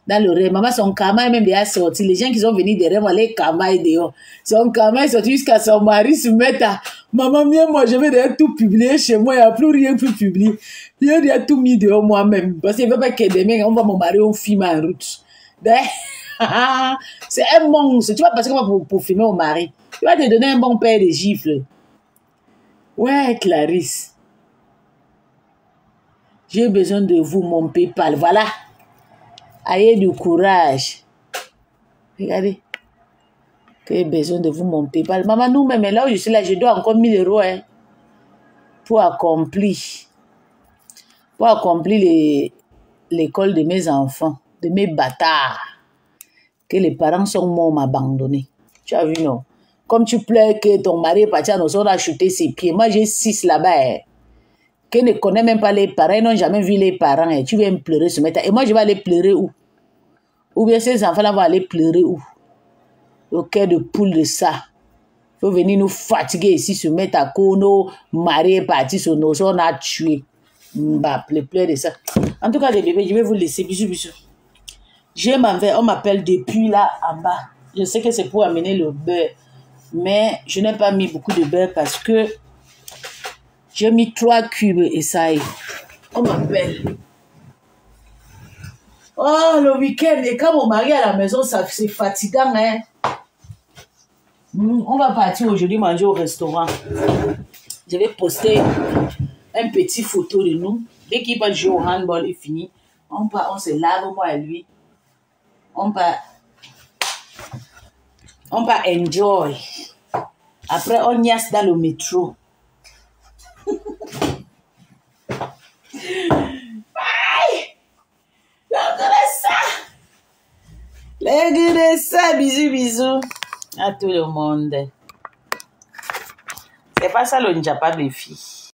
Dans le rêve, maman, son karma est même déjà sorti. Les gens qui sont venus derrière moi, les karma est dehors. Son karma est sorti jusqu'à son mari se mettre à... Maman, moi, je vais déjà tout publier chez moi. Il n'y a plus rien pour publier. Il a déjà tout mis dehors moi-même. Parce qu'il ne veut pas que demain, on va mon mari, on filme en route. C'est un monstre. Tu vas passer comment pour filmer mon mari? Tu vas te donner un bon père de gifles. Ouais, Clarisse. J'ai besoin de vous, mon PayPal. Voilà. Ayez du courage. Regardez. J'ai besoin de vous, mon PayPal. Maman, nous-mêmes, là où je suis là, je dois encore 1000 euros hein, pour accomplir l'école de mes enfants, de mes bâtards, que les parents sont morts m'abandonner. Tu as vu, non? Comme tu pleures que ton mari est parti à nos on a chuté ses pieds. Moi, j'ai 6 là-bas. Hein, qui ne connaissent même pas les parents, ils n'ont jamais vu les parents. Hein. Tu viens me pleurer ce matin. Et moi, je vais aller pleurer où? Ou bien ces enfants-là vont aller pleurer où? Au cœur de poule de ça. Il faut venir nous fatiguer ici, se mettre à cause, nos maris est parti sur nos on a tué. Bah, le pleur de ça. En tout cas, les bébés, je vais vous laisser. Bisous, bisous. Je m'en vais, on m'appelle depuis là en bas. Je sais que c'est pour amener le beurre. Mais je n'ai pas mis beaucoup de beurre parce que j'ai mis 3 cubes et ça y est. On m'appelle. Oh, le week-end. Et quand mon mari est à la maison, c'est fatigant, hein. On va partir aujourd'hui manger au restaurant. Je vais poster un petit photo de nous. Dès qu'il va jouer au handball, il finit. On se lave, moi et lui. On va enjoy. Après, on niasse dans le métro. Regardez ça, bisous, bisous à tout le monde. C'est pas ça le Njapa, mes filles.